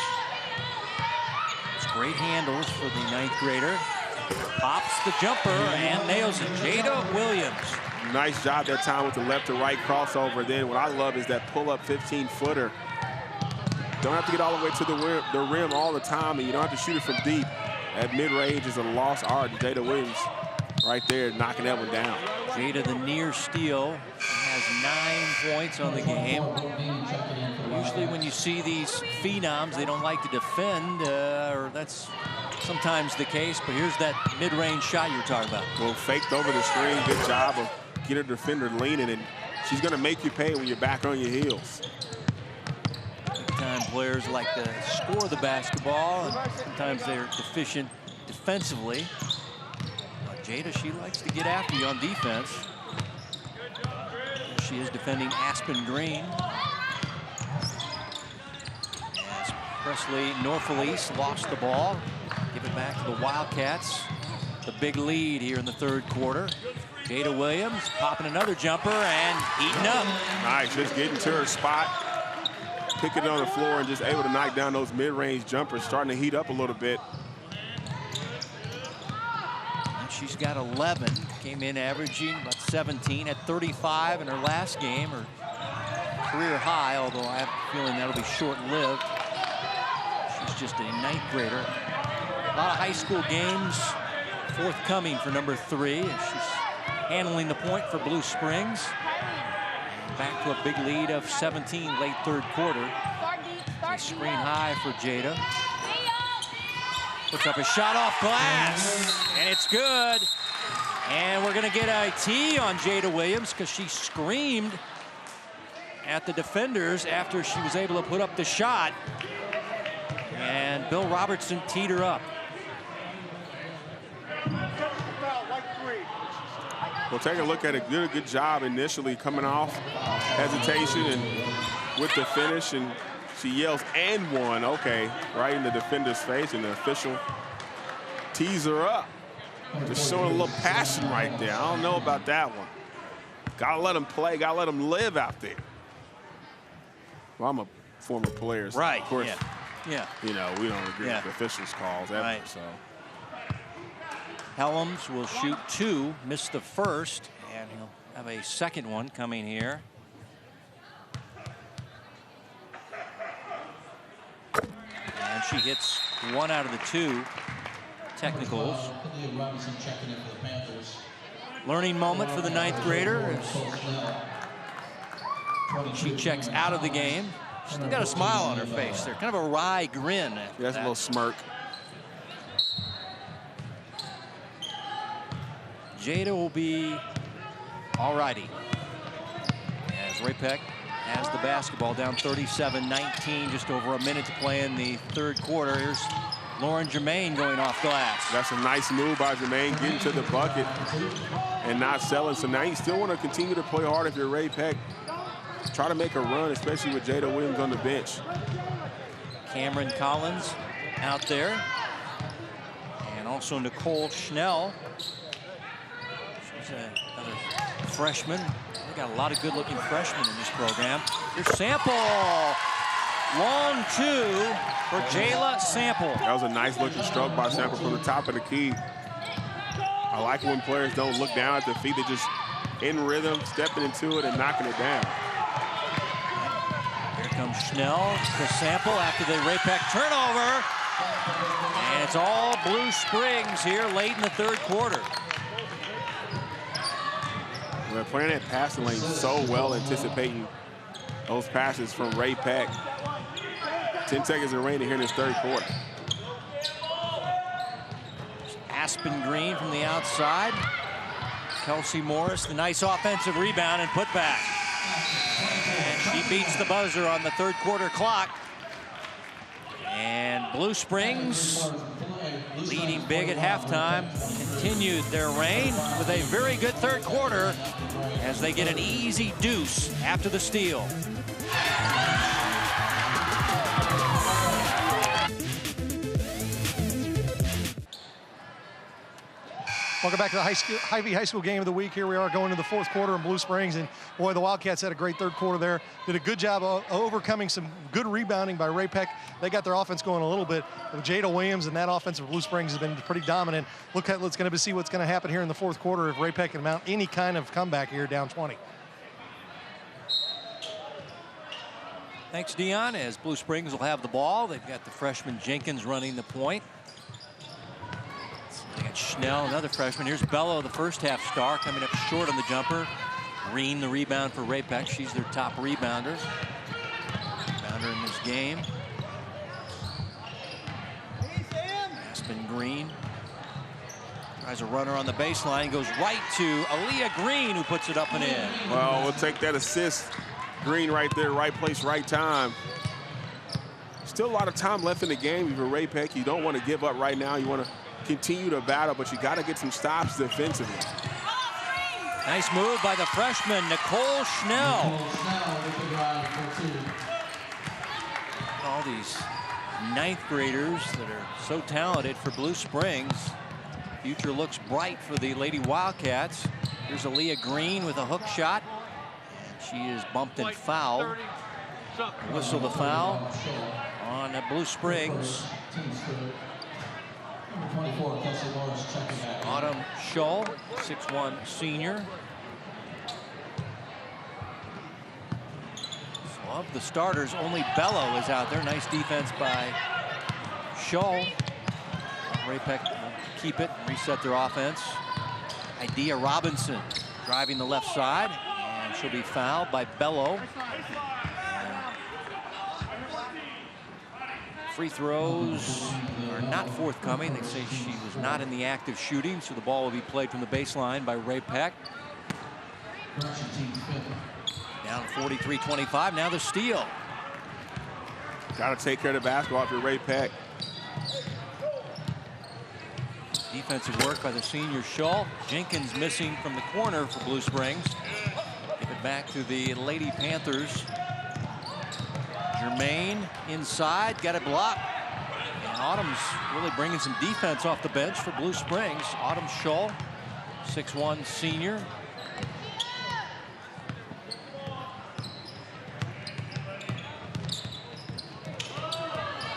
It's great handles for the 9th grader. Pops the jumper and nails it. Jada Williams. Nice job that time with the left to right crossover. Then what I love is that pull-up 15-footer. Don't have to get all the way to the rim all the time, and you don't have to shoot it from deep. At mid-range is a lost art. Jada Williams right there knocking that one down. Jada, the near steal, has 9 points on the game. Usually when you see these phenoms, they don't like to defend, or that's sometimes the case, but here's that mid-range shot you were talking about. Well, faked over the screen. Good job of getting a defender leaning, and she's going to make you pay when you're back on your heels. Big-time players like to score the basketball, and sometimes they're deficient defensively. Jada, she likes to get after you on defense. She is defending Aspen Green. As Presley Norfolese lost the ball. Give it back to the Wildcats. The big lead here in the 3rd quarter. Jada Williams popping another jumper and heating up. Nice, just getting to her spot. Picking it on the floor and just able to knock down those mid-range jumpers, starting to heat up a little bit. She's got 11, came in averaging about 17, at 35 in her last game, her career high, although I have a feeling that'll be short-lived. She's just a 9th grader. A lot of high school games forthcoming for number 3. She's handling the point for Blue Springs. Back to a big lead of 17 late 3rd quarter. A screen high for Jada. Puts up a shot off glass, and it's good. And we're going to get a tee on Jada Williams because she screamed at the defenders after she was able to put up the shot. And Bill Robertson teed her up. We'll take a look at a good job initially coming off hesitation and with the finish, and she yells and one, okay, right in the defender's face, and the official tees her up. Just showing a little passion right there. I don't know about that one. Gotta let them play, gotta let them live out there. Well, I'm a former player, so right, of course, yeah. You know, we don't agree with the officials' calls ever, right. So. Helms will shoot 2, missed the first, and he'll have a second one coming here. And she hits 1 out of the 2 technicals. Learning moment for the 9th grader as she checks out of the game. She's still got a smile on her face there, kind of a wry grin. That's a little smirk. Jada will be all righty. As Ray-Pec has the basketball down 37-19, just over a minute to play in the 3rd quarter. Here's Lauren Germain going off glass. That's a nice move by Germain, getting to the bucket and not selling. So now you still want to continue to play hard if you're Ray-Pec. Try to make a run, especially with Jada Williams on the bench. Cameron Collins out there. And also Nicole Schnell. She's another freshman. We got a lot of good-looking freshmen in this program. Here's Sample. Long 2 for Jayla Sample. That was a nice-looking stroke by Sample from the top of the key. I like when players don't look down at the feet. They just in rhythm, stepping into it and knocking it down. Here comes Schnell to Sample after the Ray-Pec turnover. And it's all Blue Springs here late in the third quarter. We're playing that passing lane so well, anticipating those passes from Ray-Pec. 10 seconds remaining here in this third quarter. Aspen Green from the outside. Kelsey Morris, the nice offensive rebound and put back. And she beats the buzzer on the third quarter clock. And Blue Springs, leading big at halftime, continued their reign with a very good third quarter as they get an easy deuce after the steal. Welcome back to the Hy-Vee High School game of the week. Here we are going to the fourth quarter in Blue Springs, and boy, the Wildcats had a great third quarter there. Did a good job of overcoming some good rebounding by Ray-Pec. They got their offense going a little bit. Jada Williams and that offense of Blue Springs has been pretty dominant. Let's going to see what's going to happen here in the fourth quarter if Ray-Pec can mount any kind of comeback here down 20. Thanks, Dion, as Blue Springs will have the ball. They've got the freshman Jenkins running the point. They got Schnell, another freshman. Here's Bello, the first half star, coming up short on the jumper. Green, the rebound for Ray-Pec. She's their top rebounder. Rebounder in this game. Aspen Green tries a runner on the baseline. Goes right to Aaliyah Green, who puts it up and in. Well, we'll take that assist. Green right there, right place, right time. Still a lot of time left in the game. If you're Ray-Pec, you don't want to give up right now. You want to continue to battle, but you got to get some stops defensively. Nice move by the freshman, Nicole Schnell. All these ninth graders that are so talented for Blue Springs. Future looks bright for the Lady Wildcats. Here's Aaliyah Green with a hook shot. And she is bumped and fouled. Whistle the foul on Blue Springs. Number 24, Kelsey Morris, checking back. Autumn Scholl, 6'1" senior. So of the starters, only Bello is out there. Nice defense by Scholl. Ray-Pec will keep it and reset their offense. Idea Robinson driving the left side, and she'll be fouled by Bello. Free throws are not forthcoming. They say she was not in the act of shooting, so the ball will be played from the baseline by Ray-Pec. Down 43-25, now the steal. Got to take care of the basketball if you're Ray-Pec. Defensive work by the senior Scholl. Jenkins missing from the corner for Blue Springs. Give it back to the Lady Panthers. Germain inside, got it blocked. And Autumn's really bringing some defense off the bench for Blue Springs. Autumn Scholl, 6'1" senior.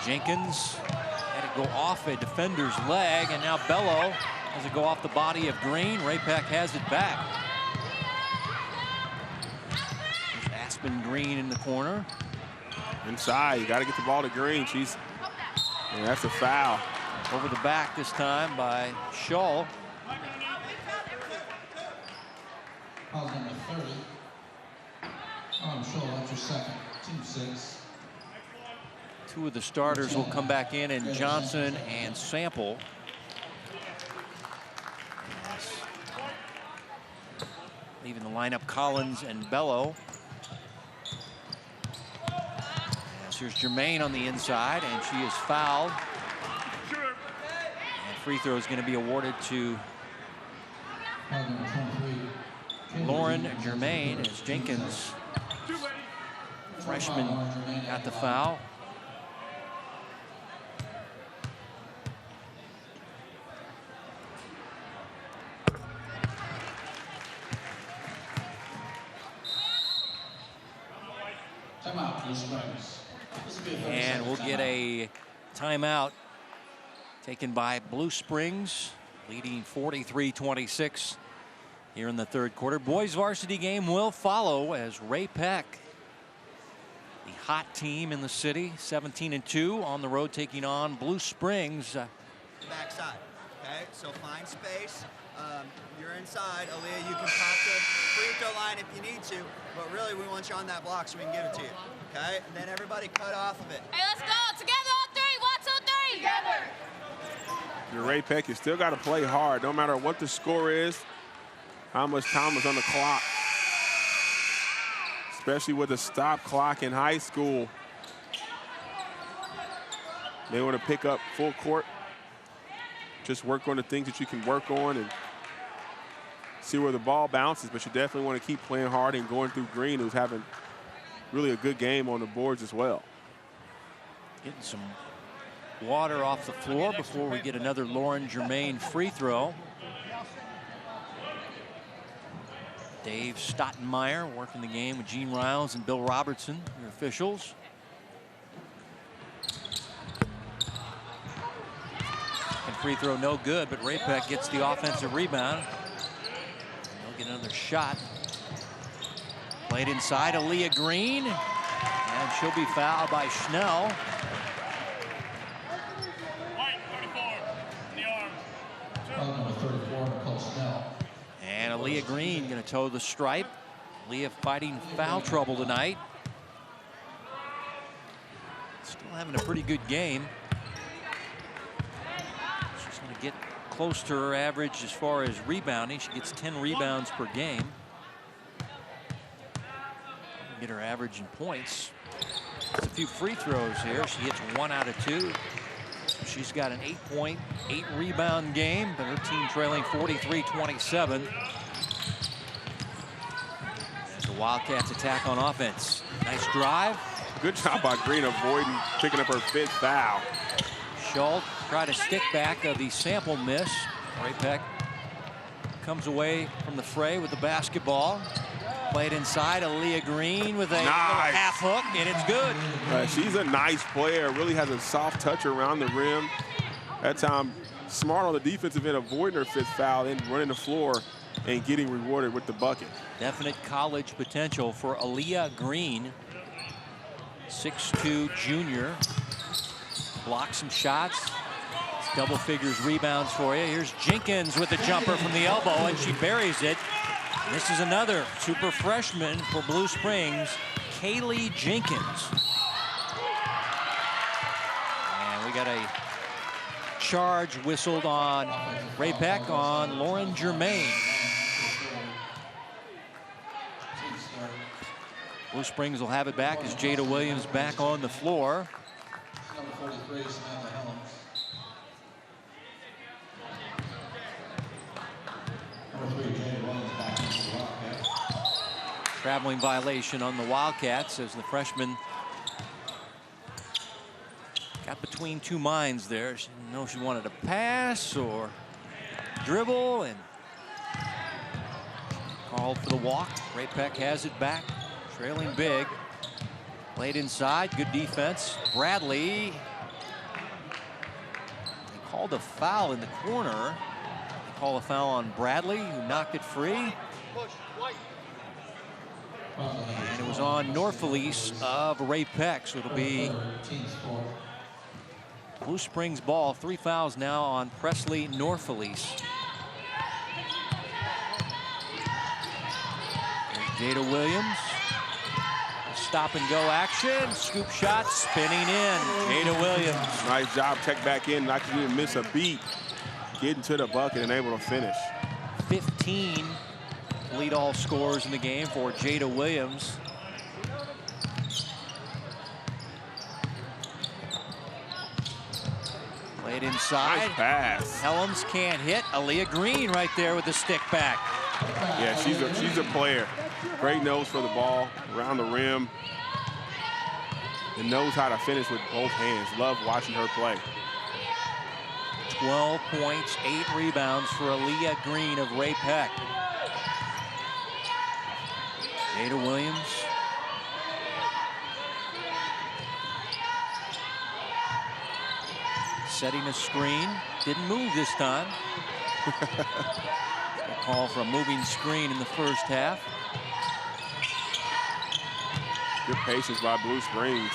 Jenkins had it go off a defender's leg, and now Bello has it go off the body of Green. Ray-Pec has it back. There's Aspen Green in the corner. Inside, you got to get the ball to Green. That's a foul. Over the back this time by Scholl. Foul number 30. Scholl, that's your second. Team 6. Two of the starters will come back in, and Johnson and Sample. Leaving the lineup, Collins and Bello. Here's Germain on the inside, and she is fouled. And free throw is going to be awarded to Lauren Germain as Jenkins, freshman, got the foul. Timeout, Blue Springs. And we'll get a timeout taken by Blue Springs, leading 43-26 here in the third quarter. Boys varsity game will follow as Ray Peck, the hot team in the city, 17-2 on the road, taking on Blue Springs. Backside, okay? So find space. You're inside. Aaliyah, you can pop the free throw line if you need to, but really we want you on that block so we can give it to you, okay? And then everybody cut off of it. Hey, let's go. Together on three. 1, 2, 3. Together. Your Ray Peck, you still got to play hard, no matter what the score is, how much time is on the clock. Especially with a stop clock in high school. They want to pick up full court. Just work on the things that you can work on and see where the ball bounces, but you definitely want to keep playing hard and going through Green, who's having really a good game on the boards as well. Getting some water off the floor before we get another Lauren Germain free throw. Dave Stottenmeyer working the game with Gene Riles and Bill Robertson, your officials. And free throw no good, but Ray Peck gets the offensive rebound. They'll get another shot. Played inside, Aaliyah Green, and she'll be fouled by Schnell. Foul number 34, Nicole Snell. And Aaliyah Green going to toe the stripe. Aaliyah fighting foul trouble tonight. Still having a pretty good game. She's going to get close to her average as far as rebounding. She gets 10 rebounds per game. Get her average in points. It's a few free throws here. She hits 1 out of 2. She's got an 8-point, 8-rebound game, but her team trailing 43-27. As the Wildcats attack on offense. Nice drive. Good job by Green avoiding picking up her 5th foul. Schultz tried to stick back of the sample miss. Ray Peck comes away from the fray with the basketball. Played inside, Aaliyah Green with a little half hook, and it's good. She's a nice player, really has a soft touch around the rim. That time, smart on the defensive end, avoiding her 5th foul, then running the floor and getting rewarded with the bucket. Definite college potential for Aaliyah Green. 6'2" junior. Blocks some shots. It's double figures rebounds for you. Here's Jenkins with the jumper from the elbow, and she buries it. This is another super freshman for Blue Springs, Kaylee Jenkins. And we got a charge whistled on Ray Peck on Lauren Germain. Blue Springs will have it back as Jada Williams back on the floor. Number 43, Samantha Helms. Number 3, Jada Williams back into the Wildcats. Traveling violation on the Wildcats as the freshman got between two minds there. She didn't know if she wanted to pass or dribble, and called for the walk. Ray Peck has it back, trailing big. Played inside, good defense. Bradley, they called a foul in the corner. They call a foul on Bradley, who knocked it free. And it was on Norfelice of Ray Peck, so it'll be Blue Springs ball. 3 fouls now on Presley Norfelice. Jada Williams. Stop and go action. Scoop shot, spinning in. Jada Williams. Nice job, check back in, not to even miss a beat. Getting to the bucket and able to finish. 15 lead all scorers in the game for Jada Williams. Played inside. Nice pass. Helms can't hit. Aaliyah Green right there with the stick back. Yeah, she's a player. Great nose for the ball, around the rim. And knows how to finish with both hands. Love watching her play. 12 points, 8 rebounds for Aaliyah Green of Ray Peck. Jada Williams. Setting a screen. Didn't move this time. A call for a moving screen in the first half. Good patience by Blue Springs.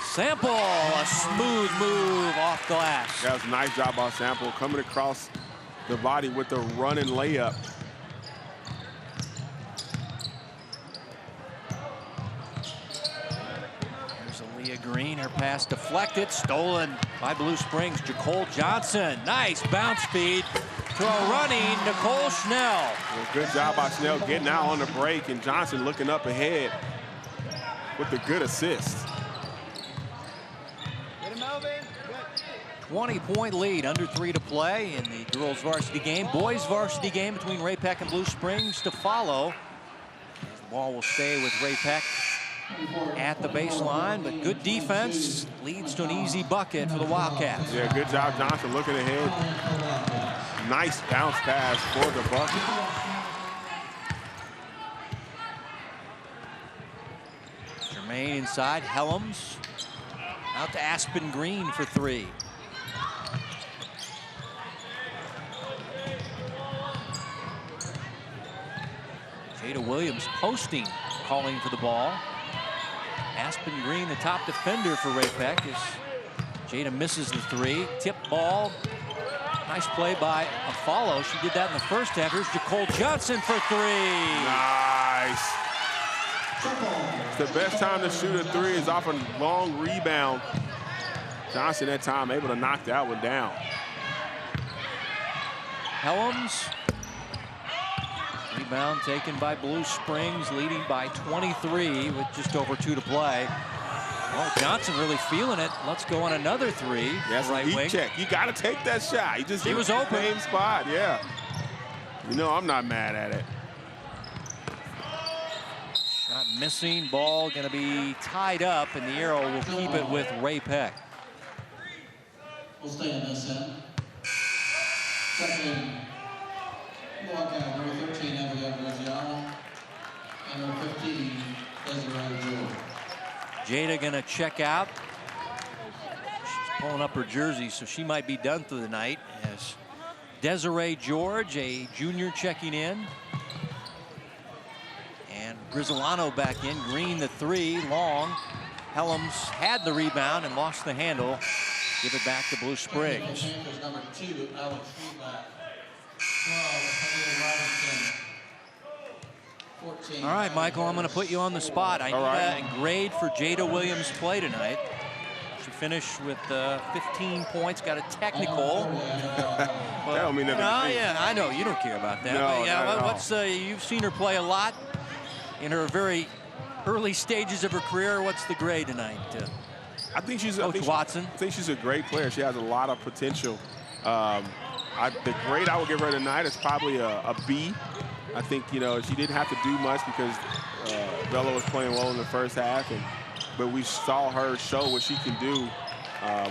Sample, a smooth move off glass. That was a nice job by Sample, coming across the body with the running layup. There's Aaliyah Green, her pass deflected, stolen by Blue Springs. Jacole Johnson, nice bounce feed to a running Nicole Schnell. Well, good job by Schnell getting out on the break, and Johnson looking up ahead with the good assist. 20-point lead, under 3 to play in the girls varsity game. Boys varsity game between Ray Peck and Blue Springs to follow. The ball will stay with Ray Peck at the baseline, but good defense leads to an easy bucket for the Wildcats. Yeah, good job, Johnson, looking ahead. Nice bounce pass for the bucket. Jermaine inside, Helms out to Aspen Green for 3. Jada Williams posting, calling for the ball. Aspen Green, the top defender for Ray Peck, as Jada misses the 3. Tip ball. Nice play by Afalo. She did that in the first half. Here's Jacole Johnson for 3. Nice. It's the best time to shoot a 3 is off a long rebound. Johnson that time able to knock that one down. Helms. Rebound taken by Blue Springs, leading by 23 with just over 2 to play. Well, Johnson really feeling it. Let's go on another 3. That's right a wing. heat check. You got to take that shot. He was open. Same spot, yeah. You know, I'm not mad at it. Shot missing. Ball going to be tied up, and the arrow will keep it with Ray Peck. We'll stay in this end. Second, walkout, number 13, Abigail Graziano. And number 15, Desiree George. Jada going to check out. She's pulling up her jersey, so she might be done for the night. As Desiree George, a junior, checking in. And Grizzolano back in. Green the 3, long. Helms had the rebound and lost the handle. Give it back to Blue Springs. Number 2, Alex Feedback. 12, 14. All right, Michael, I'm going to put you on the spot. I need a grade for Jada Williams' play tonight. She finished with 15 points, got a technical. That don't mean nothing to me. Yeah, I know you don't care about that. No, but yeah, not at all. what's you've seen her play a lot in her very early stages of her career. What's the grade tonight? I think she's Coach Watson. I think she's a great player. She has a lot of potential. The grade I would give her tonight is probably a B. I think, you know, she didn't have to do much because Bella was playing well in the first half, but we saw her show what she can do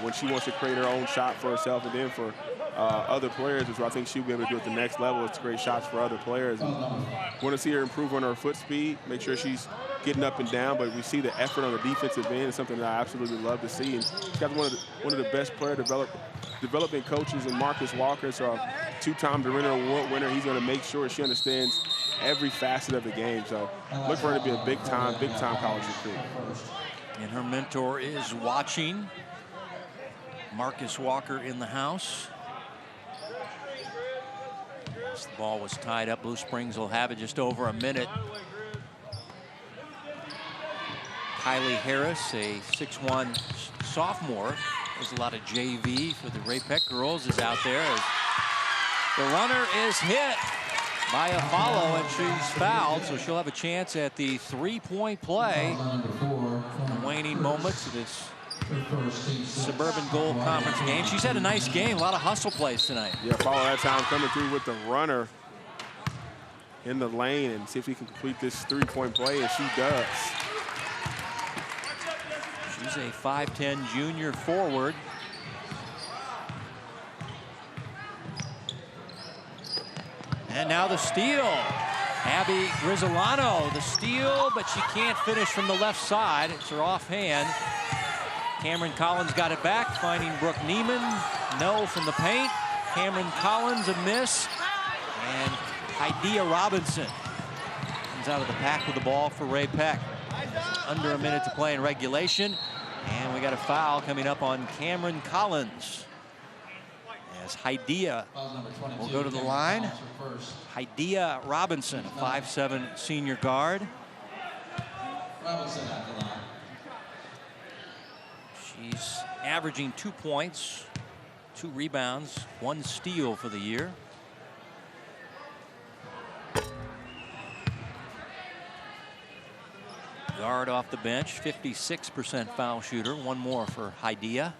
when she wants to create her own shot for herself and then for other players, which I think she'll be able to do at the next level. It's great shots for other players. And want to see her improve on her foot speed, make sure she's getting up and down, but we see the effort on the defensive end is something that I absolutely love to see. And she's got one of the best player development coaches in Marcus Walker, so a 2-time Dorino Award winner. He's going to make sure she understands every facet of the game. So look for her to be a big time college recruit. And her mentor is watching. Marcus Walker in the house. As the ball was tied up, Blue Springs will have it just over a minute. Kylie Harris, a 6'1" sophomore. There's a lot of JV for the Ray Peck girls is out there. As the runner is hit by Afalo, and she's fouled, so she'll have a chance at the 3-point play in the waning moments of this Suburban Gold Conference game. She's had a nice game, a lot of hustle plays tonight. Yeah, follow that time coming through with the runner in the lane and see if he can complete this 3-point play, and she does. She's a 5'10" junior forward. And now the steal. Abby Grizzolano, the steal, but she can't finish from the left side. It's her offhand. Cameron Collins got it back, finding Brooke Neiman. No from the paint. Cameron Collins, a miss. And Idea Robinson comes out of the pack with the ball for Ray Peck. Under a minute to play in regulation. And we got a foul coming up on Cameron Collins. As Idea will go to the line. Idea Robinson, a 5'7" senior guard. Robinson at the line. She's averaging 2 points, 2 rebounds, 1 steal for the year. Guard off the bench, 56% foul shooter. 1 more for Idea.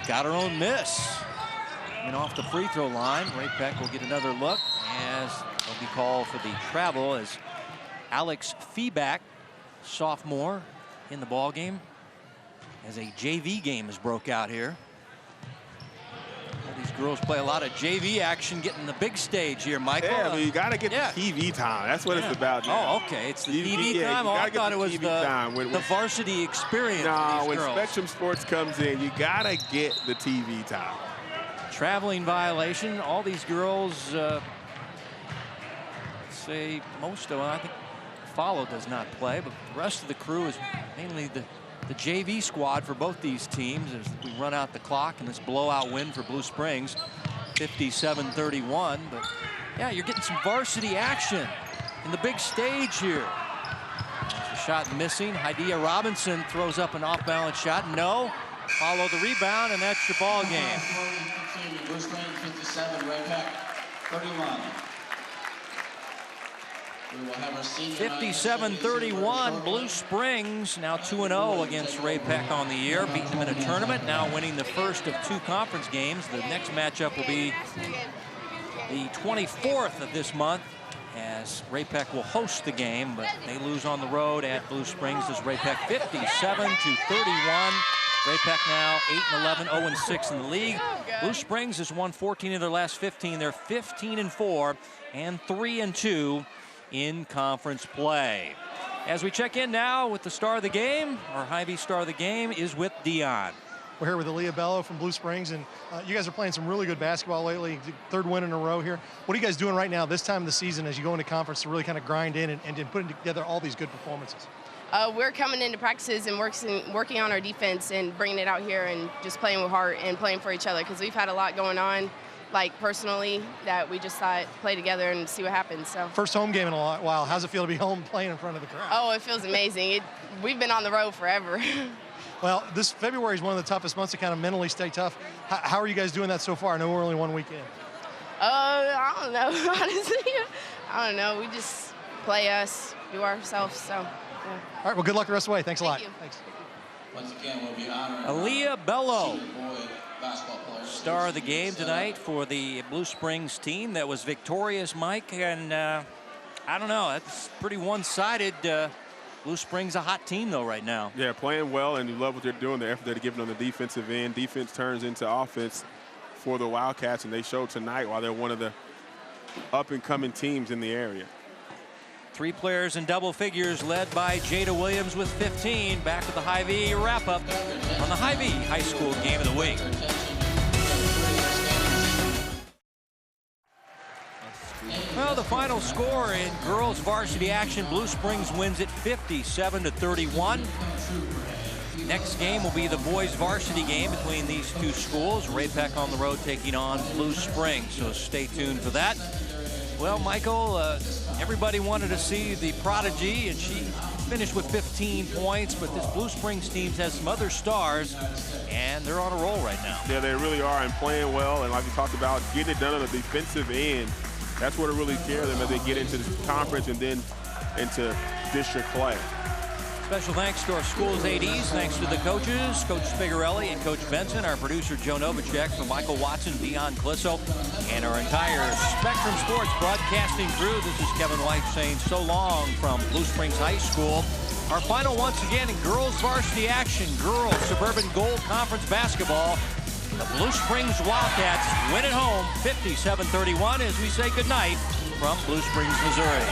Got her own miss. And off the free throw line, Ray Peck will get another look as there'll be called for the travel as Alex Feeback, sophomore, in the ball game as a JV game has broke out here. These girls play a lot of JV action, getting the big stage here, Michael. Yeah, but you got to get the TV time. That's what it's about now. Oh, okay. It's the TV time. Oh, I thought it was the varsity experience. No, when girls. Spectrum Sports comes in, you got to get the TV time. Traveling violation. All these girls, say most of them, I think Follow does not play, but the rest of the crew is mainly the JV squad for both these teams as we run out the clock in this blowout win for Blue Springs, 57-31. But yeah, you're getting some varsity action in the big stage here. There's a shot missing. Idea Robinson throws up an off-balance shot. No. Follow the rebound, and that's your ball game. Blue Springs 57, Ray Peck 31. 57-31, Blue Springs now 2-0 against Ray Peck on the year, beating them in a tournament, now winning the first of 2 conference games. The next matchup will be the 24th of this month as Ray Peck will host the game, but they lose on the road at Blue Springs as Ray Peck 57-31. Ray Peck now 8-11, 0-6 in the league. Blue Springs has won 14 of their last 15. They're 15-4 and 3-2 in conference play. As we check in now with the star of the game, our Hy-Vee star of the game is with Dion. We're here with Aaliyah Bello from Blue Springs, and you guys are playing some really good basketball lately. 3rd win in a row here. What are you guys doing right now this time of the season as you go into conference to really kind of grind in and putting together all these good performances? We're coming into practices and working on our defense and bringing it out here and just playing with heart and playing for each other because we've had a lot going on, like personally, that we just thought play together and see what happens. So first home game in a while. How's it feel to be home playing in front of the crowd? Oh, it feels amazing. We've been on the road forever. Well, this February is one of the toughest months to kind of mentally stay tough. How are you guys doing that so far? I know we're only 1 week in. I don't know, honestly. I don't know. We just play us, do ourselves. So, yeah. All right. Well, good luck the rest of the way. Thanks a lot. Thanks. Once again, we'll be honoring Aaliyah Bello, basketball players. star of the game tonight for the Blue Springs team that was victorious, Mike. And I don't know, that's pretty one-sided. Blue Springs a hot team, though, right now. Yeah, playing well, and you love what they're doing. The effort they're giving on the defensive end. Defense turns into offense for the Wildcats, and they showed tonight why they're one of the up-and-coming teams in the area. 3 players in double figures led by Jada Williams with 15. Back with the Hy-Vee wrap-up on the Hy-Vee High School Game of the Week. Well, the final score in girls varsity action, Blue Springs wins it 57-31. Next game will be the boys varsity game between these 2 schools. Ray Peck on the road taking on Blue Springs, so stay tuned for that. Well, Michael, everybody wanted to see the prodigy, and she finished with 15 points, but this Blue Springs team has some other stars, and they're on a roll right now. Yeah, they really are, and playing well, and like we talked about, getting it done on the defensive end. That's what it really scares them as they get into the conference and then into district play. Special thanks to our school's ADs, thanks to the coaches, Coach Spigarelli and Coach Benson, our producer Joe Novacek, for Michael Watson, Dion Clisso, and our entire Spectrum Sports broadcasting crew. This is Kevin White saying so long from Blue Springs High School. Our final once again in girls varsity action, girls Suburban Gold Conference basketball. The Blue Springs Wildcats win at home 57-31 as we say goodnight from Blue Springs, Missouri.